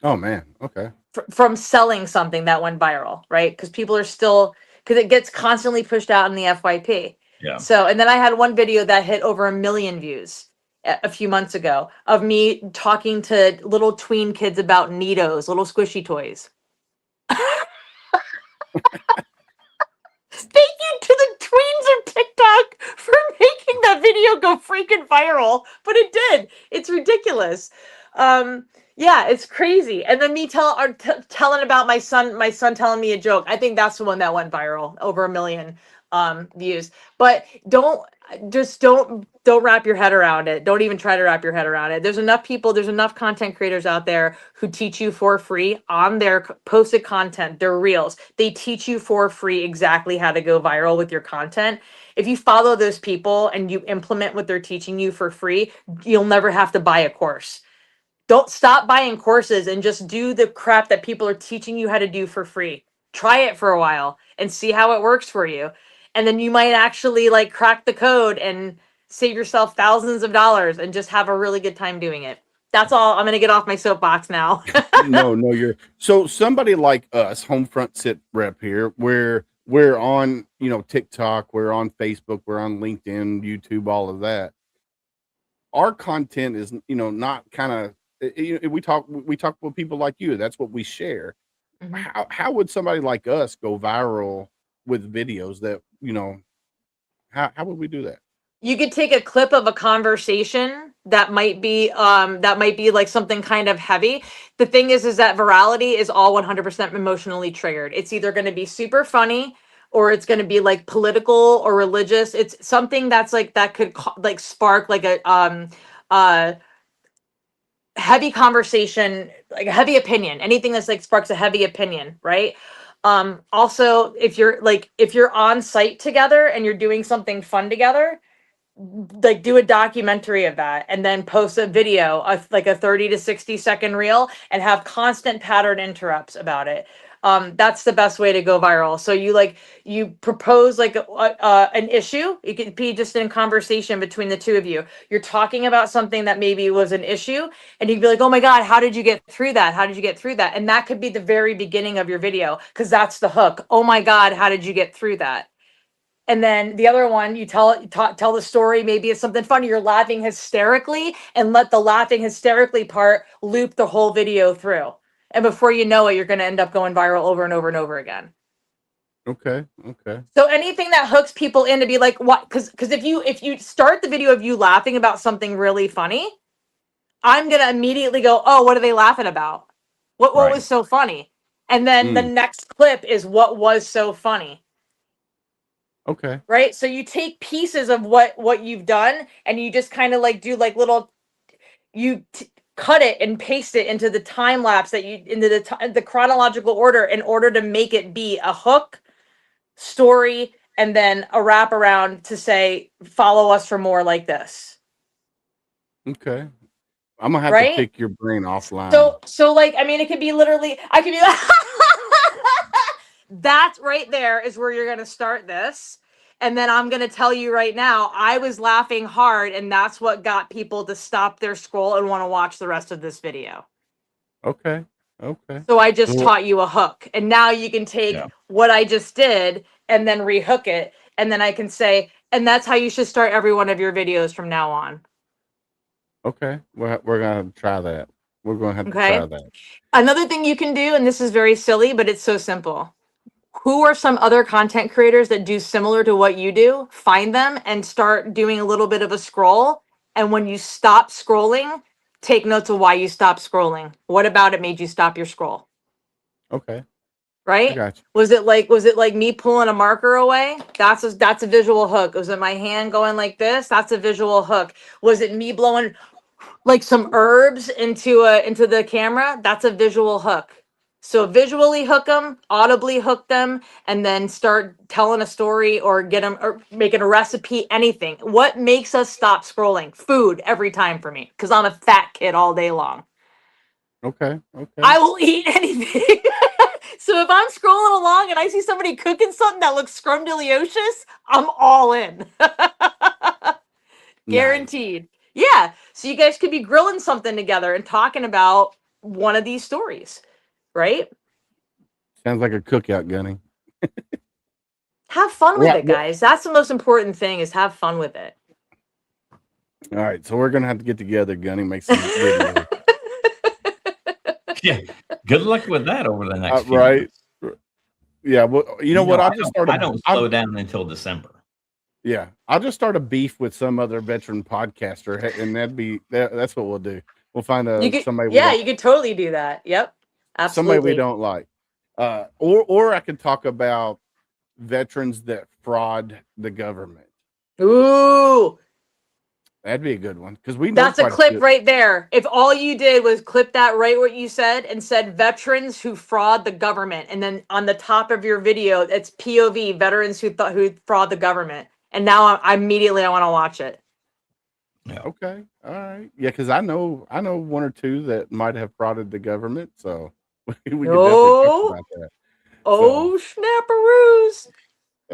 Oh man. Okay. from selling something that went viral, right? Because people are still, because it gets constantly pushed out in the FYP. Yeah. So, and then I had one video that hit over 1 million views a few months ago of me talking to little tween kids about Neatos, little squishy toys. Thank you to the tweens of TikTok for making that video go freaking viral. But it did. It's ridiculous. Yeah, it's crazy. And then me telling about my son telling me a joke. I think that's the one that went viral, over 1 million views. But don't wrap your head around it. Don't even try to wrap your head around it. There's enough people, there's enough content creators out there who teach you for free on their posted content, their reels. They teach you for free exactly how to go viral with your content. If you follow those people and you implement what they're teaching you for free, you'll never have to buy a course. Don't stop buying courses and just do the crap that people are teaching you how to do for free. Try it for a while and see how it works for you. and then you might actually like crack the code and save yourself thousands of dollars and just have a really good time doing it. That's all. I'm going to get off my soapbox now. No, you're so somebody like us, Homefront SitRep here, where we're on, TikTok, we're on Facebook, we're on LinkedIn, YouTube, all of that. Our content is, not kind of, we talk with people like you. That's what we share. How would somebody like us go viral with videos that, how would we do that? You could take a clip of a conversation that might be like something kind of heavy. The thing is that virality is all 100% emotionally triggered. It's either going to be super funny or it's going to be like political or religious. It's something that's like that could like spark like a heavy conversation, like a heavy opinion, anything that's like sparks a heavy opinion, right? Also, if you're on site together and you're doing something fun together, like do a documentary of that and then post a video, like a 30 to 60-second reel, and have constant pattern interrupts about it. That's the best way to go viral. So you propose like an issue. It could be just in conversation between the two of you. You're talking about something that maybe was an issue, and you'd be like, oh my God, how did you get through that? How did you get through that? And that could be the very beginning of your video, because that's the hook. Oh my God, how did you get through that? And then the other one, you tell the story. Maybe it's something funny. You're laughing hysterically, and let the laughing hysterically part loop the whole video through. And before you know it, you're going to end up going viral over and over and over again. Okay. So anything that hooks people in to be like, what? Because if you start the video of you laughing about something really funny, I'm going to immediately go, oh, what are they laughing about? What was so funny? And then the next clip is what was so funny. Okay. Right. So you take pieces of what you've done, and you just kind of like do like little, cut it and paste it into the time lapse that you into the chronological order in order to make it be a hook story and then a wraparound to say, follow us for more like this. Okay. I'm gonna have Right? to pick your brain offline. So like, I mean, it could be literally, I could be like, that right there is where you're going to start this. And then I'm going to tell you right now, I was laughing hard, and that's what got people to stop their scroll and want to watch the rest of this video. Okay. So I just taught you a hook. And now you can take what I just did and then rehook it. And then I can say, and that's how you should start every one of your videos from now on. Okay. We're going to try that. We're going to have to try that. Another thing you can do, and this is very silly, but it's so simple. Who are some other content creators that do similar to what you do? Find them and start doing a little bit of a scroll. And when you stop scrolling, take notes of why you stopped scrolling. What about it made you stop your scroll? Okay. Right? I got you. Was it like me pulling a marker away? That's a visual hook. Was it my hand going like this? That's a visual hook. Was it me blowing like some herbs into the camera? That's a visual hook. So visually hook them, audibly hook them, and then start telling a story or get them or making a recipe, anything. What makes us stop scrolling? Food every time for me, because I'm a fat kid all day long. Okay. I will eat anything. So if I'm scrolling along and I see somebody cooking something that looks scrumdiddlyocious, I'm all in. Guaranteed. Nice. Yeah. So you guys could be grilling something together and talking about one of these stories. Right? Sounds like a cookout, Gunny. Have fun with it, guys. That's the most important thing, is have fun with it. All right. So we're going to have to get together, Gunny, make some videos. Yeah. Good luck with that over the next few right. months. Yeah. Well, you know what? I don't slow down until December. Yeah. I'll just start a beef with some other veteran podcaster, and that's what we'll do. We'll find somebody. Yeah, you could totally do that. Yep. Absolutely. Somebody we don't like. Or I could talk about veterans that fraud the government. Ooh. That'd be a good one, because that's a clip right there. If all you did was clip that right what you said and said veterans who fraud the government, and then on the top of your video it's POV veterans who fraud the government, and now I immediately want to watch it. Yeah. Okay. All right. Yeah, because I know one or two that might have frauded the government, so we could definitely talk about that. Oh, snapperoos.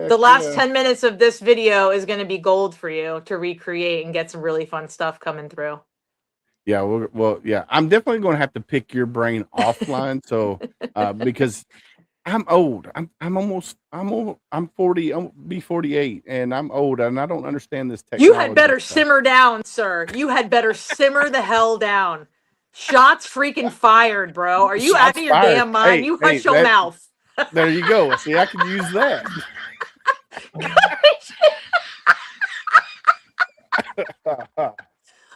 The last 10 minutes of this video is going to be gold for you to recreate and get some really fun stuff coming through. Yeah, well, yeah. I'm definitely going to have to pick your brain offline. So, because I'm old. I'm almost. I'm old. I'm 40. I'll be 48, and I'm old, and I don't understand this technology. You had better stuff. simmer down, sir. You had better simmer the hell down. Shots freaking fired, bro. Are you out of your damn mind? You hush your mouth. There you go. See, I can use that.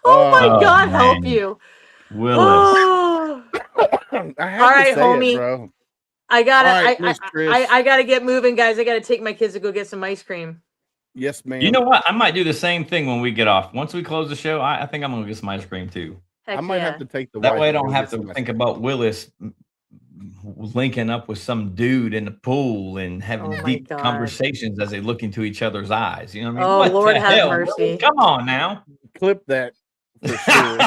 Oh my God, man. help you. Willis. Oh. I have to say homie. it, bro. I gotta, Right, Miss Trish. I gotta get moving, guys. I gotta take my kids to go get some ice cream. Yes, ma'am. You know what? I might do the same thing when we get off. Once we close the show, I think I'm gonna get some ice cream too. Heck I might yeah. have to take the That wife way I and don't go have get to some think ice about Willis linking up with some dude in the pool and having deep God. conversations as they look into each other's eyes. You know what I mean? Oh, What Lord the have hell, mercy. Willis? Come on now. Clip that for sure.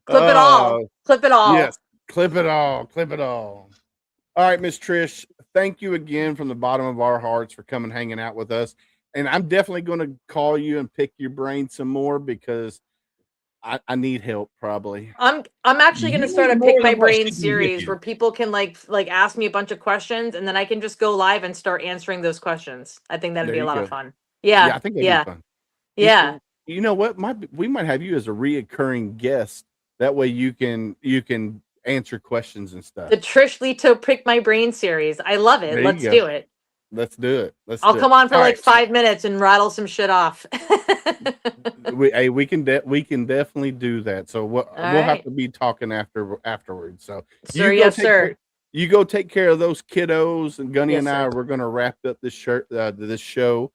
Clip it all. Clip it all. Yes, clip it all. Clip it all. All right, Miss Trish, thank you again from the bottom of our hearts for coming hanging out with us. And I'm definitely going to call you and pick your brain some more because I need help probably. I'm actually going to You start a need Pick more My than what Brain she can give series you. where people can like ask me a bunch of questions and then I can just go live and start answering those questions. I think that'd There be a you lot go. of fun. Yeah. I think that'd Yeah. be fun. Yeah. You know what? We might have you as a reoccurring guest. That way you can answer questions and stuff. The Trish Leto Pick My Brain series. I love it. There Let's you go. do it. Let's do it. I'll come on for All like right. 5 minutes and rattle some shit off. we can definitely do that. So we'll have to be talking afterwards. So Sir, yes, sir. You go take care of those kiddos, and Gunny Yes, and I sir. we're going to wrap up this show.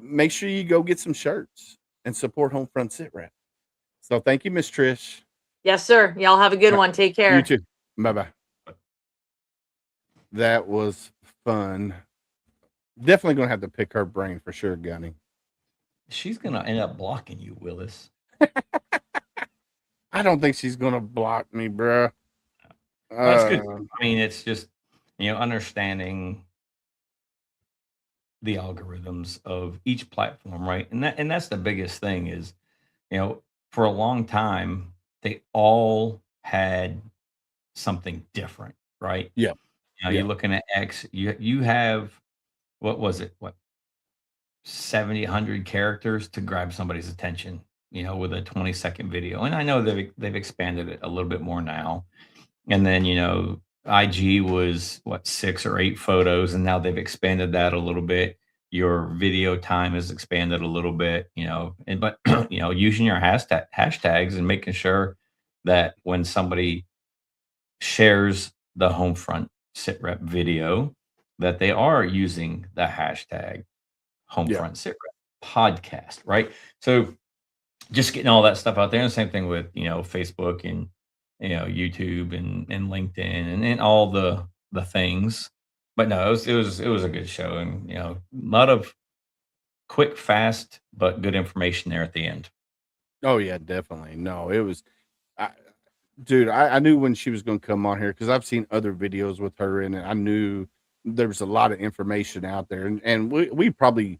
Make sure you go get some shirts and support HomeFront SitRep. So thank you, Miss Trish. Yes, sir. Y'all have a good one. Take care. You too. Bye-bye. That was fun. Definitely going to have to pick her brain for sure, Gunny. She's going to end up blocking you, Willis. I don't think she's going to block me, bro. That's good. I mean, it's just, understanding the algorithms of each platform, right? And that's the biggest thing is, for a long time, they all had something different, right? Yeah. You're looking at X, you have, what was it? 70, 100 characters to grab somebody's attention, with a 20-second video. And I know they've expanded it a little bit more now. And then, IG was 6 or 8 photos, and now they've expanded that a little bit. Your video time is expanded a little bit, but using your hashtags and making sure that when somebody shares the HomeFront SitRep video, that they are using the hashtag HomeFront SitRep podcast, right? So just getting all that stuff out there. And the same thing with, Facebook and, YouTube and LinkedIn and all the things. But no, it was a good show, and a lot of quick, fast, but good information there at the end. Oh yeah, definitely. No, it was, dude. I knew when she was going to come on here because I've seen other videos with her in it. I knew there was a lot of information out there, and we probably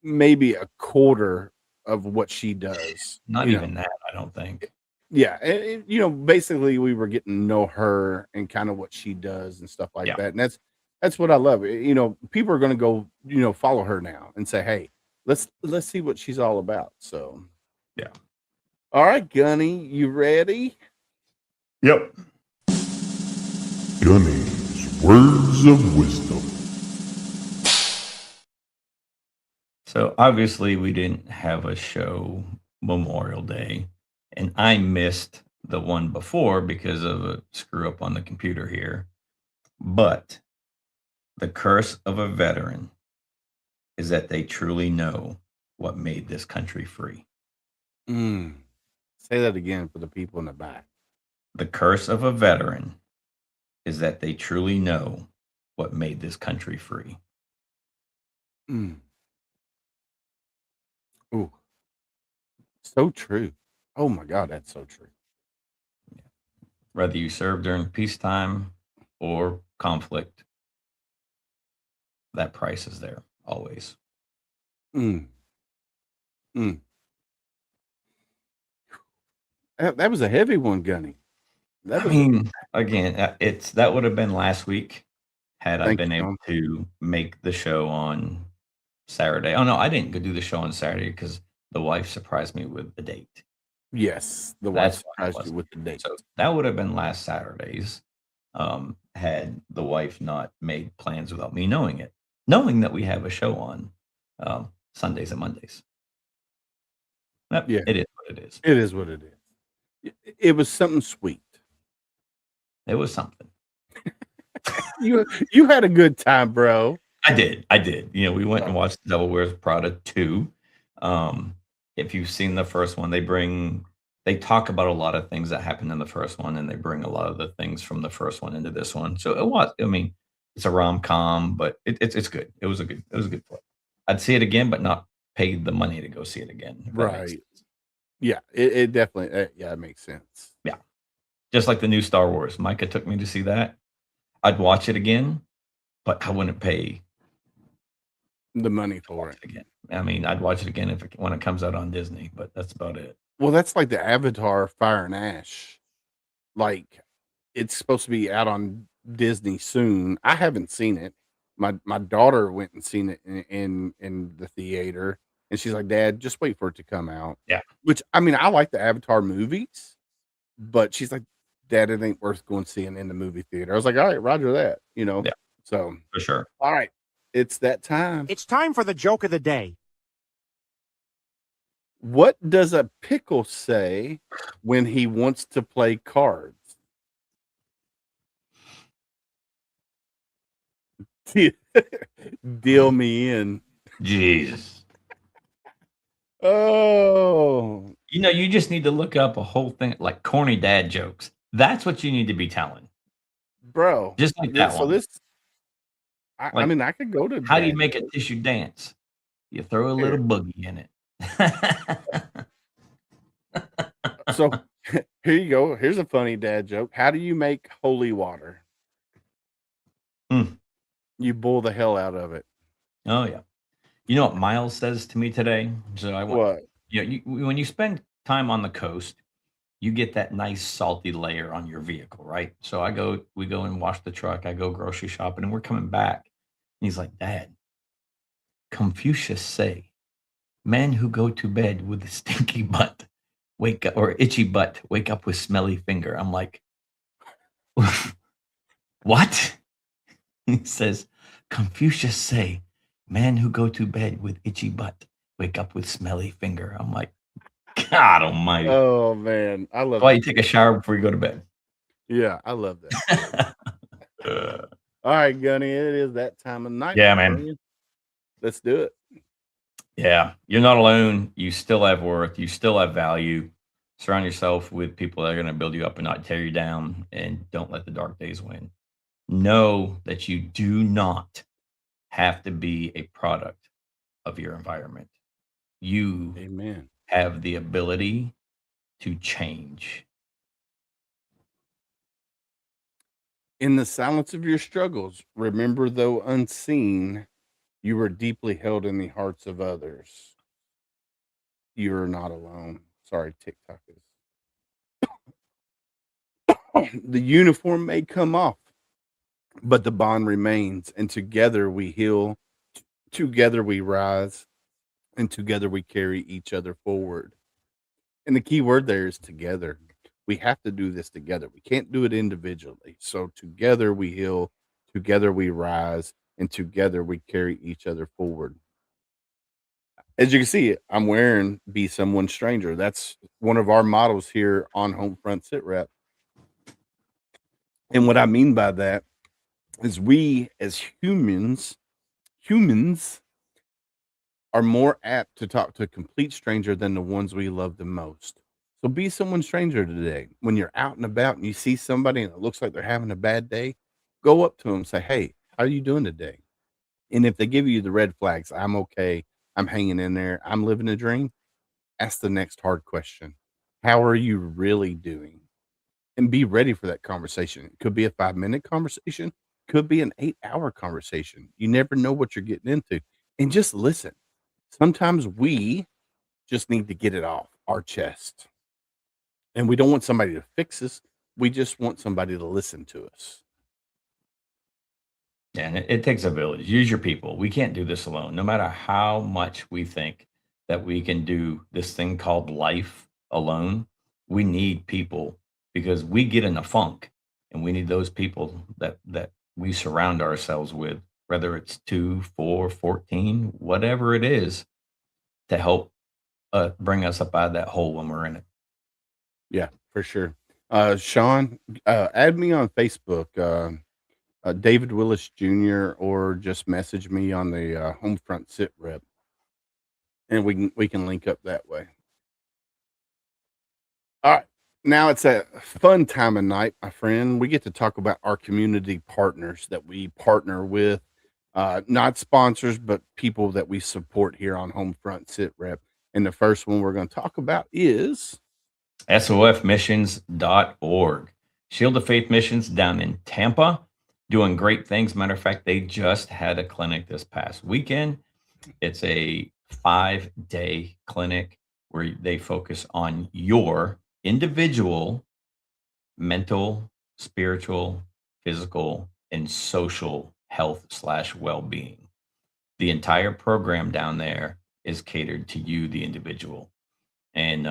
maybe a quarter of what she does. Not even that, I don't think. Yeah, and, basically we were getting to know her and kind of what she does and stuff like that, and that's what I love. People are going to go, follow her now and say, hey, let's see what she's all about. So yeah. All right, Gunny, you ready? Yep. Gunny's words of wisdom. So obviously we didn't have a show Memorial Day, and I missed the one before because of a screw up on the computer here. But the curse of a veteran is that they truly know what made this country free. Say that again for the people in the back. The curse of a veteran is that they truly know what made this country free. Ooh, so true. Oh my God, that's so true. Whether you serve during peacetime or conflict, that price is there always. Mm. That was a heavy one, Gunny. That I was. mean, again, that would have been last week had I Thank been you, able Tom. to make the show on Saturday. Oh no, I didn't go do the show on Saturday because the wife surprised me with the date. Yes, the wife That's why it surprised you wasn't. with the date. So that would have been last Saturdays, had the wife not made plans without me knowing it, knowing that we have a show on Sundays and Mondays. Yep, Yeah, it is what it is. it is what it is. It was something sweet. It was something. You had a good time, bro. I did. You know, we went and watched Devil Wears Prada 2. If you've seen the first one, they talk about a lot of things that happened in the first one, and they bring a lot of the things from the first one into this one. So I mean, it's a rom-com, but it's good. It was a good flick. I'd see it again, but not pay the money to go see it again. If that makes Right. sense. Yeah, it definitely. Yeah, it makes sense. Yeah. Just like the new Star Wars. Micah took me to see that. I'd watch it again, but I wouldn't pay The money for watch it. it again. I mean, I'd watch it again when it comes out on Disney, but that's about it. Well, that's like the Avatar Fire and Ash. Like, it's supposed to be out on Disney soon. I haven't seen it. My daughter went and seen it in the theater, and she's like, "Dad, just wait for it to come out." Yeah. Which, I mean, I like the Avatar movies, but she's like, "Dad, it ain't worth going seeing in the movie theater." I was like, "All right, Roger that." Yeah, So for sure. all right, it's that time. It's time for the joke of the day. What does a pickle say when he wants to play cards? Deal me in. Jesus. Oh, You know, you just need to look up a whole thing like corny dad jokes. That's what you need to be telling. bro. Just like that So one. this, I Like, mean, I could go to how do you dad make a jokes. tissue dance? You throw a Here. little boogie in it. So here you go. Here's a funny dad joke. How do you make holy water? Mm. You boil the hell out of it. Oh yeah. You know what Miles says to me today? So I want What? when you spend time on the coast, you get that nice salty layer on your vehicle, right? So we go and wash the truck. I go grocery shopping, and we're coming back. And he's like, Dad, Confucius say, men who go to bed with a stinky butt wake up, or itchy butt wake up with smelly finger. I'm like, what? He says, Confucius say, men who go to bed with itchy butt wake up with smelly finger. I'm like, God almighty. Oh man, I love That's why you that. take a shower before you go to bed. Yeah, I love that. All right, Gunny, it is that time of night. Yeah, my man. friend. Let's do it. Yeah, you're not alone. You still have worth. You still have value. Surround yourself with people that are going to build you up and not tear you down. And don't let the dark days win. Know that you do not have to be a product of your environment. You Amen. have the ability to change. In the silence of your struggles, remember, though unseen, you are deeply held in the hearts of others. You are not alone. Sorry, TikTok is. The uniform may come off, but the bond remains, and together we heal, together we rise, and together we carry each other forward. And the key word there is together. We have to do this together. We can't do it individually. So together we heal, together we rise, and together we carry each other forward. As you can see, I'm wearing Be Someone Stranger. That's one of our mottos here on HomeFront SitRep. And what I mean by that is we as humans are more apt to talk to a complete stranger than the ones we love the most. So be someone stranger today. When you're out and about and you see somebody and it looks like they're having a bad day, go up to them and say, "Hey, how are you doing today?" And if they give you the red flags, "I'm okay, I'm hanging in there, I'm living a dream," ask the next hard question. How are you really doing? And be ready for that conversation. It could be a 5-minute conversation. could be an 8-hour conversation. You never know what you're getting into. And just listen. Sometimes we just need to get it off our chest. And we don't want somebody to fix us. We just want somebody to listen to us. Yeah, and it takes a village. Use your people. We can't do this alone. No matter how much we think that we can do this thing called life alone, we need people because we get in a funk, and we need those people that we surround ourselves with, whether it's 2, 4, 14, whatever it is, to help bring us up out of that hole when we're in it. Yeah, for sure. Sean, add me on Facebook. David Willis Jr. or just message me on the HomeFront SitRep, and we can link up that way. All right, now it's a fun time of night, my friend. We get to talk about our community partners that we partner with, not sponsors, but people that we support here on HomeFront SitRep. And the first one we're going to talk about is SOFmissions.org. Shield of Faith Missions down in Tampa, doing great things. Matter of fact, they just had a clinic this past weekend. It's a 5-day clinic where they focus on your individual mental, spiritual, physical, and social health / well-being. The entire program down there is catered to you, the individual. And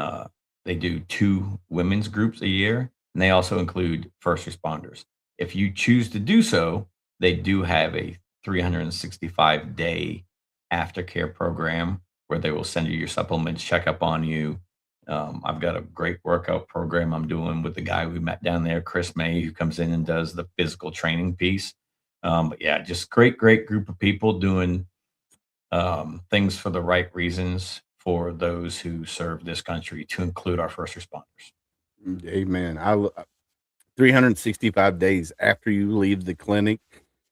they do 2 women's groups a year, and they also include first responders. If you choose to do so, they do have a 365-day aftercare program where they will send you your supplements, check up on you. I've got a great workout program I'm doing with the guy we met down there, Chris May, who comes in and does the physical training piece. But yeah, just great group of people doing things for the right reasons for those who serve this country, to include our first responders. Amen. 365 days after you leave the clinic.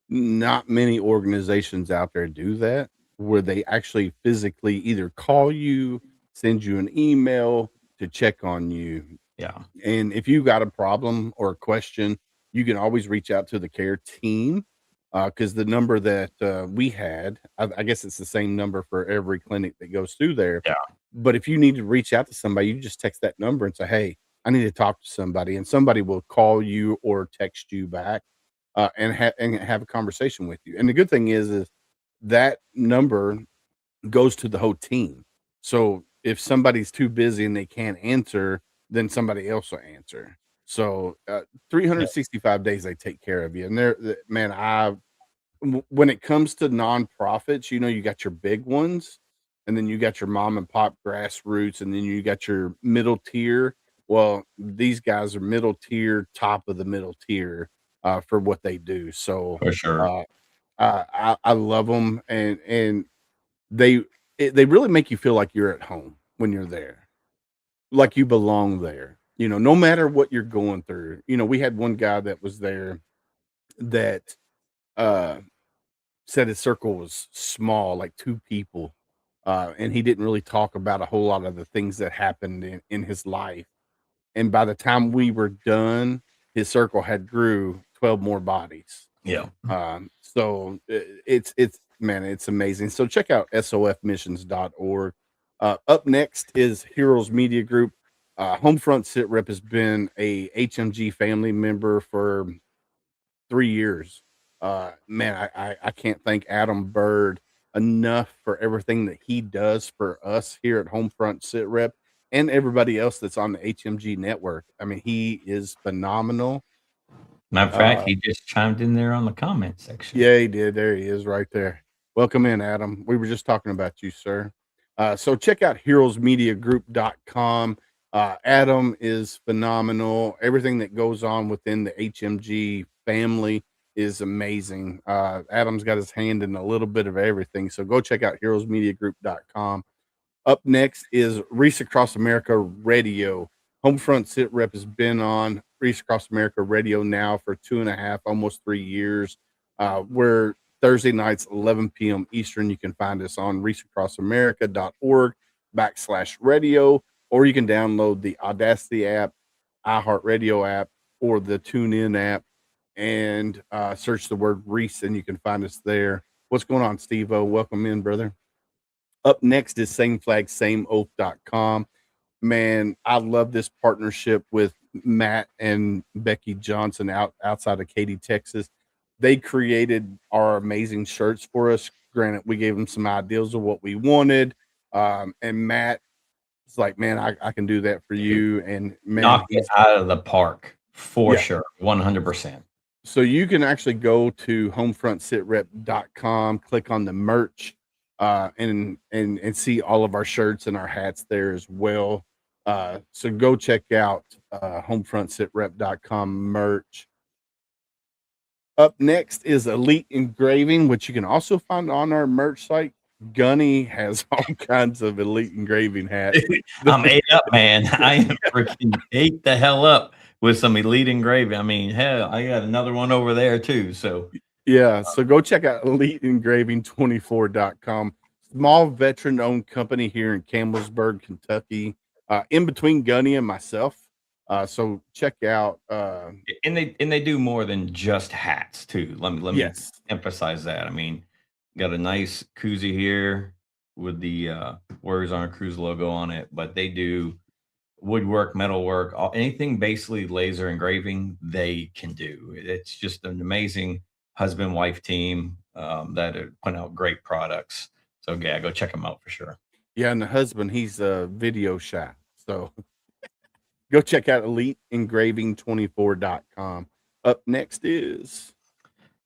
Not many organizations out there do that, where they actually physically either call you, send you an email to check on you. Yeah. And if you got a problem or a question, you can always reach out to the care team, because the number that we had, I guess it's the same number for every clinic that goes through there. Yeah. But if you need to reach out to somebody, you just text that number and say, "Hey, I need to talk to somebody," and somebody will call you or text you back, and have a conversation with you. And the good thing is that number goes to the whole team. So if somebody's too busy and they can't answer, then somebody else will answer. So 365 days they take care of you. And man, when it comes to nonprofits, you got your big ones, and then you got your mom and pop grassroots, and then you got your middle tier. Well, these guys are middle tier, top of the middle tier, for what they do. So For sure. I love them, and they they really make you feel like you're at home when you're there, like you belong there. No matter what you're going through. We had one guy that was there that uh said his circle was small, like 2 people, and he didn't really talk about a whole lot of the things that happened in his life. And by the time we were done, his circle had grew 12 more bodies. Yeah. So it's man, it's amazing. So check out sofmissions.org. Up next is Heroes Media Group. Homefront SitRep has been a HMG family member for 3 years. Man, I can't thank Adam Bird enough for everything that he does for us here at Homefront SitRep and everybody else that's on the HMG network. I mean, he is phenomenal. Matter of fact, he just chimed in there on the comment section. Yeah, he did. There he is right there. Welcome in, Adam. We were just talking about you, sir. So check out heroesmediagroup.com. Adam is phenomenal. Everything that goes on within the HMG family is amazing. Adam's got his hand in a little bit of everything. So go check out heroesmediagroup.com. Up next is Reese Across America Radio. Homefront SitRep has been on Reese Across America Radio now for 2.5, almost 3 years. We're Thursday nights, 11 p.m. Eastern. You can find us on reacheacrossamerica.org/radio, or you can download the Audacity app, iHeartRadio app, or the TuneIn app. and search the word Reese, and you can find us there. What's going on, Steve-O? Welcome in, brother. Up next is sameflagsameoath.com. Man, I love this partnership with Matt and Becky Johnson outside of Katy, Texas. They created our amazing shirts for us. Granted, we gave them some ideas of what we wanted. And Matt is like, man, I can do that for you. And man, Knocked it out of the park for sure. 100%. So you can actually go to HomeFront SitRep.com, click on the merch, and see all of our shirts and our hats there as well. So go check out HomeFront SitRep.com merch. Up next is Elite Engraving, which you can also find on our merch site. Gunny has all kinds of Elite Engraving hats. I'm ate up, man. I am freaking ate the hell up with some Elite Engraving. I mean, hell, I got another one over there too. So yeah, so go check out EliteEngraving24.com. Small veteran-owned company here in Campbellsburg, Kentucky, in between Gunny and myself. So check out. And they do more than just hats too. Let me emphasize that. I mean, got a nice koozie here with the Warriors on a Cruise logo on it, but they do woodwork, metalwork, anything basically laser engraving they can do. It's just an amazing husband-wife team that are putting out great products. So yeah, go check them out for sure. Yeah, and the husband, he's video shy. So go check out EliteEngraving24.com. Up next is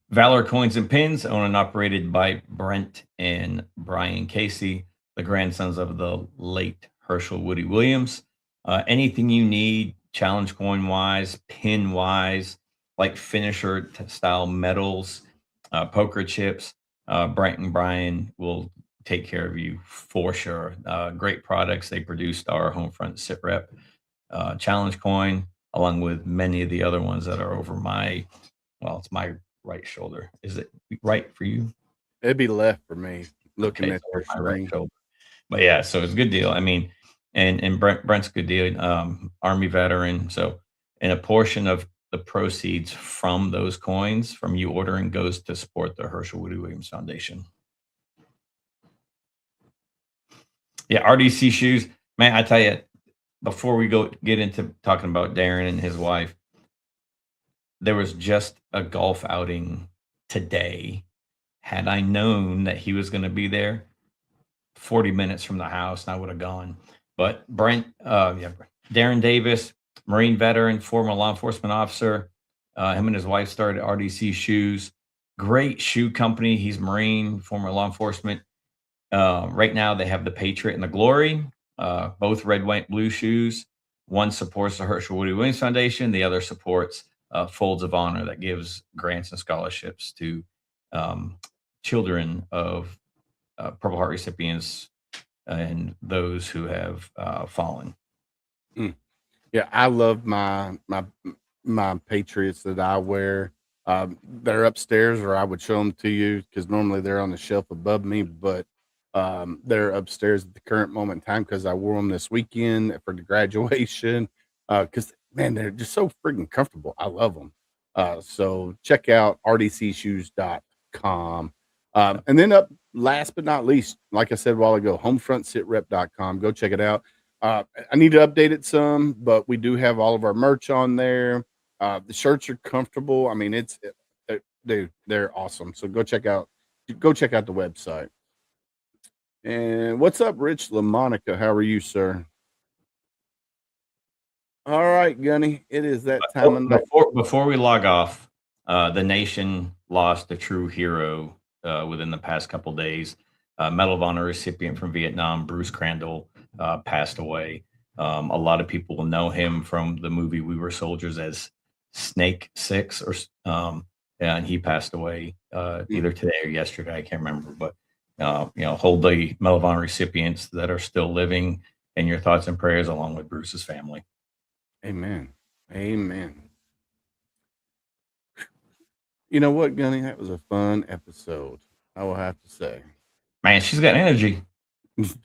Valor Coins and Pins, owned and operated by Brent and Brian Casey, the grandsons of the late Herschel Woody Williams. Anything you need, challenge coin wise, pin wise, like finisher style medals, poker chips, Brent and Brian will take care of you for sure. Great products. They produced our HomeFront SitRep challenge coin, along with many of the other ones that are over my, it's my right shoulder. Is it right for you? It'd be left for me looking at your my screen. right shoulder. But yeah, so it's a good deal. I mean, and Brent's a good deal, Army veteran. So, and a portion of the proceeds from those coins from you ordering goes to support the Herschel Woody Williams Foundation. Yeah, RDC shoes, man. I tell you, before we get into talking about Darren and his wife, there was just a golf outing today. Had I known that he was going to be there, 40 minutes from the house, and I would have gone. But Darren Davis, Marine veteran, former law enforcement officer, him and his wife started RDC Shoes. Great shoe company. He's Marine, former law enforcement. Right now, they have the Patriot and the Glory, both red, white, blue shoes. One supports the Herschel Woody Williams Foundation. The other supports Folds of Honor that gives grants and scholarships to children of Purple Heart recipients and those who have fallen. Yeah, I love my Patriots that I wear. They're upstairs, or I would show them to you because normally they're on the shelf above me, but they're upstairs at the current moment in time because I wore them this weekend for the graduation. Because man, they're just so freaking comfortable. I love them. So check out rdcshoes.com. And then last but not least, like I said a while ago, HomeFrontSitRep.com. Go check it out. I need to update it some, but we do have all of our merch on there. The shirts are comfortable. I mean, they're awesome. So go check out the website. And what's up, Rich LaMonica? How are you, sir? All right, Gunny. It is that time of night. Before we log off, the nation lost a true hero within the past couple of days. Medal of Honor recipient from Vietnam, Bruce Crandall, passed away. A lot of people will know him from the movie We Were Soldiers as Snake Six, and he passed away either today or yesterday. I can't remember, but hold the Medal of Honor recipients that are still living in your thoughts and prayers, along with Bruce's family. Amen. Amen. You know what, Gunny? That was a fun episode, I will have to say. Man, she's got energy.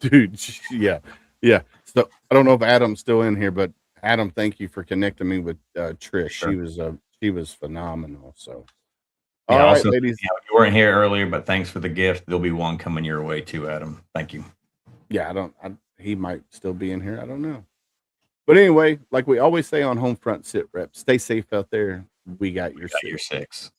Dude, yeah. So I don't know if Adam's still in here, but Adam, thank you for connecting me with Trish. Sure. She was phenomenal. So, Yeah, all right, also, ladies. you weren't here earlier, but thanks for the gift. There'll be one coming your way too, Adam. Thank you. Yeah, he might still be in here. I don't know. But anyway, like we always say on HomeFront SitRep, stay safe out there. We got your Your six. 6.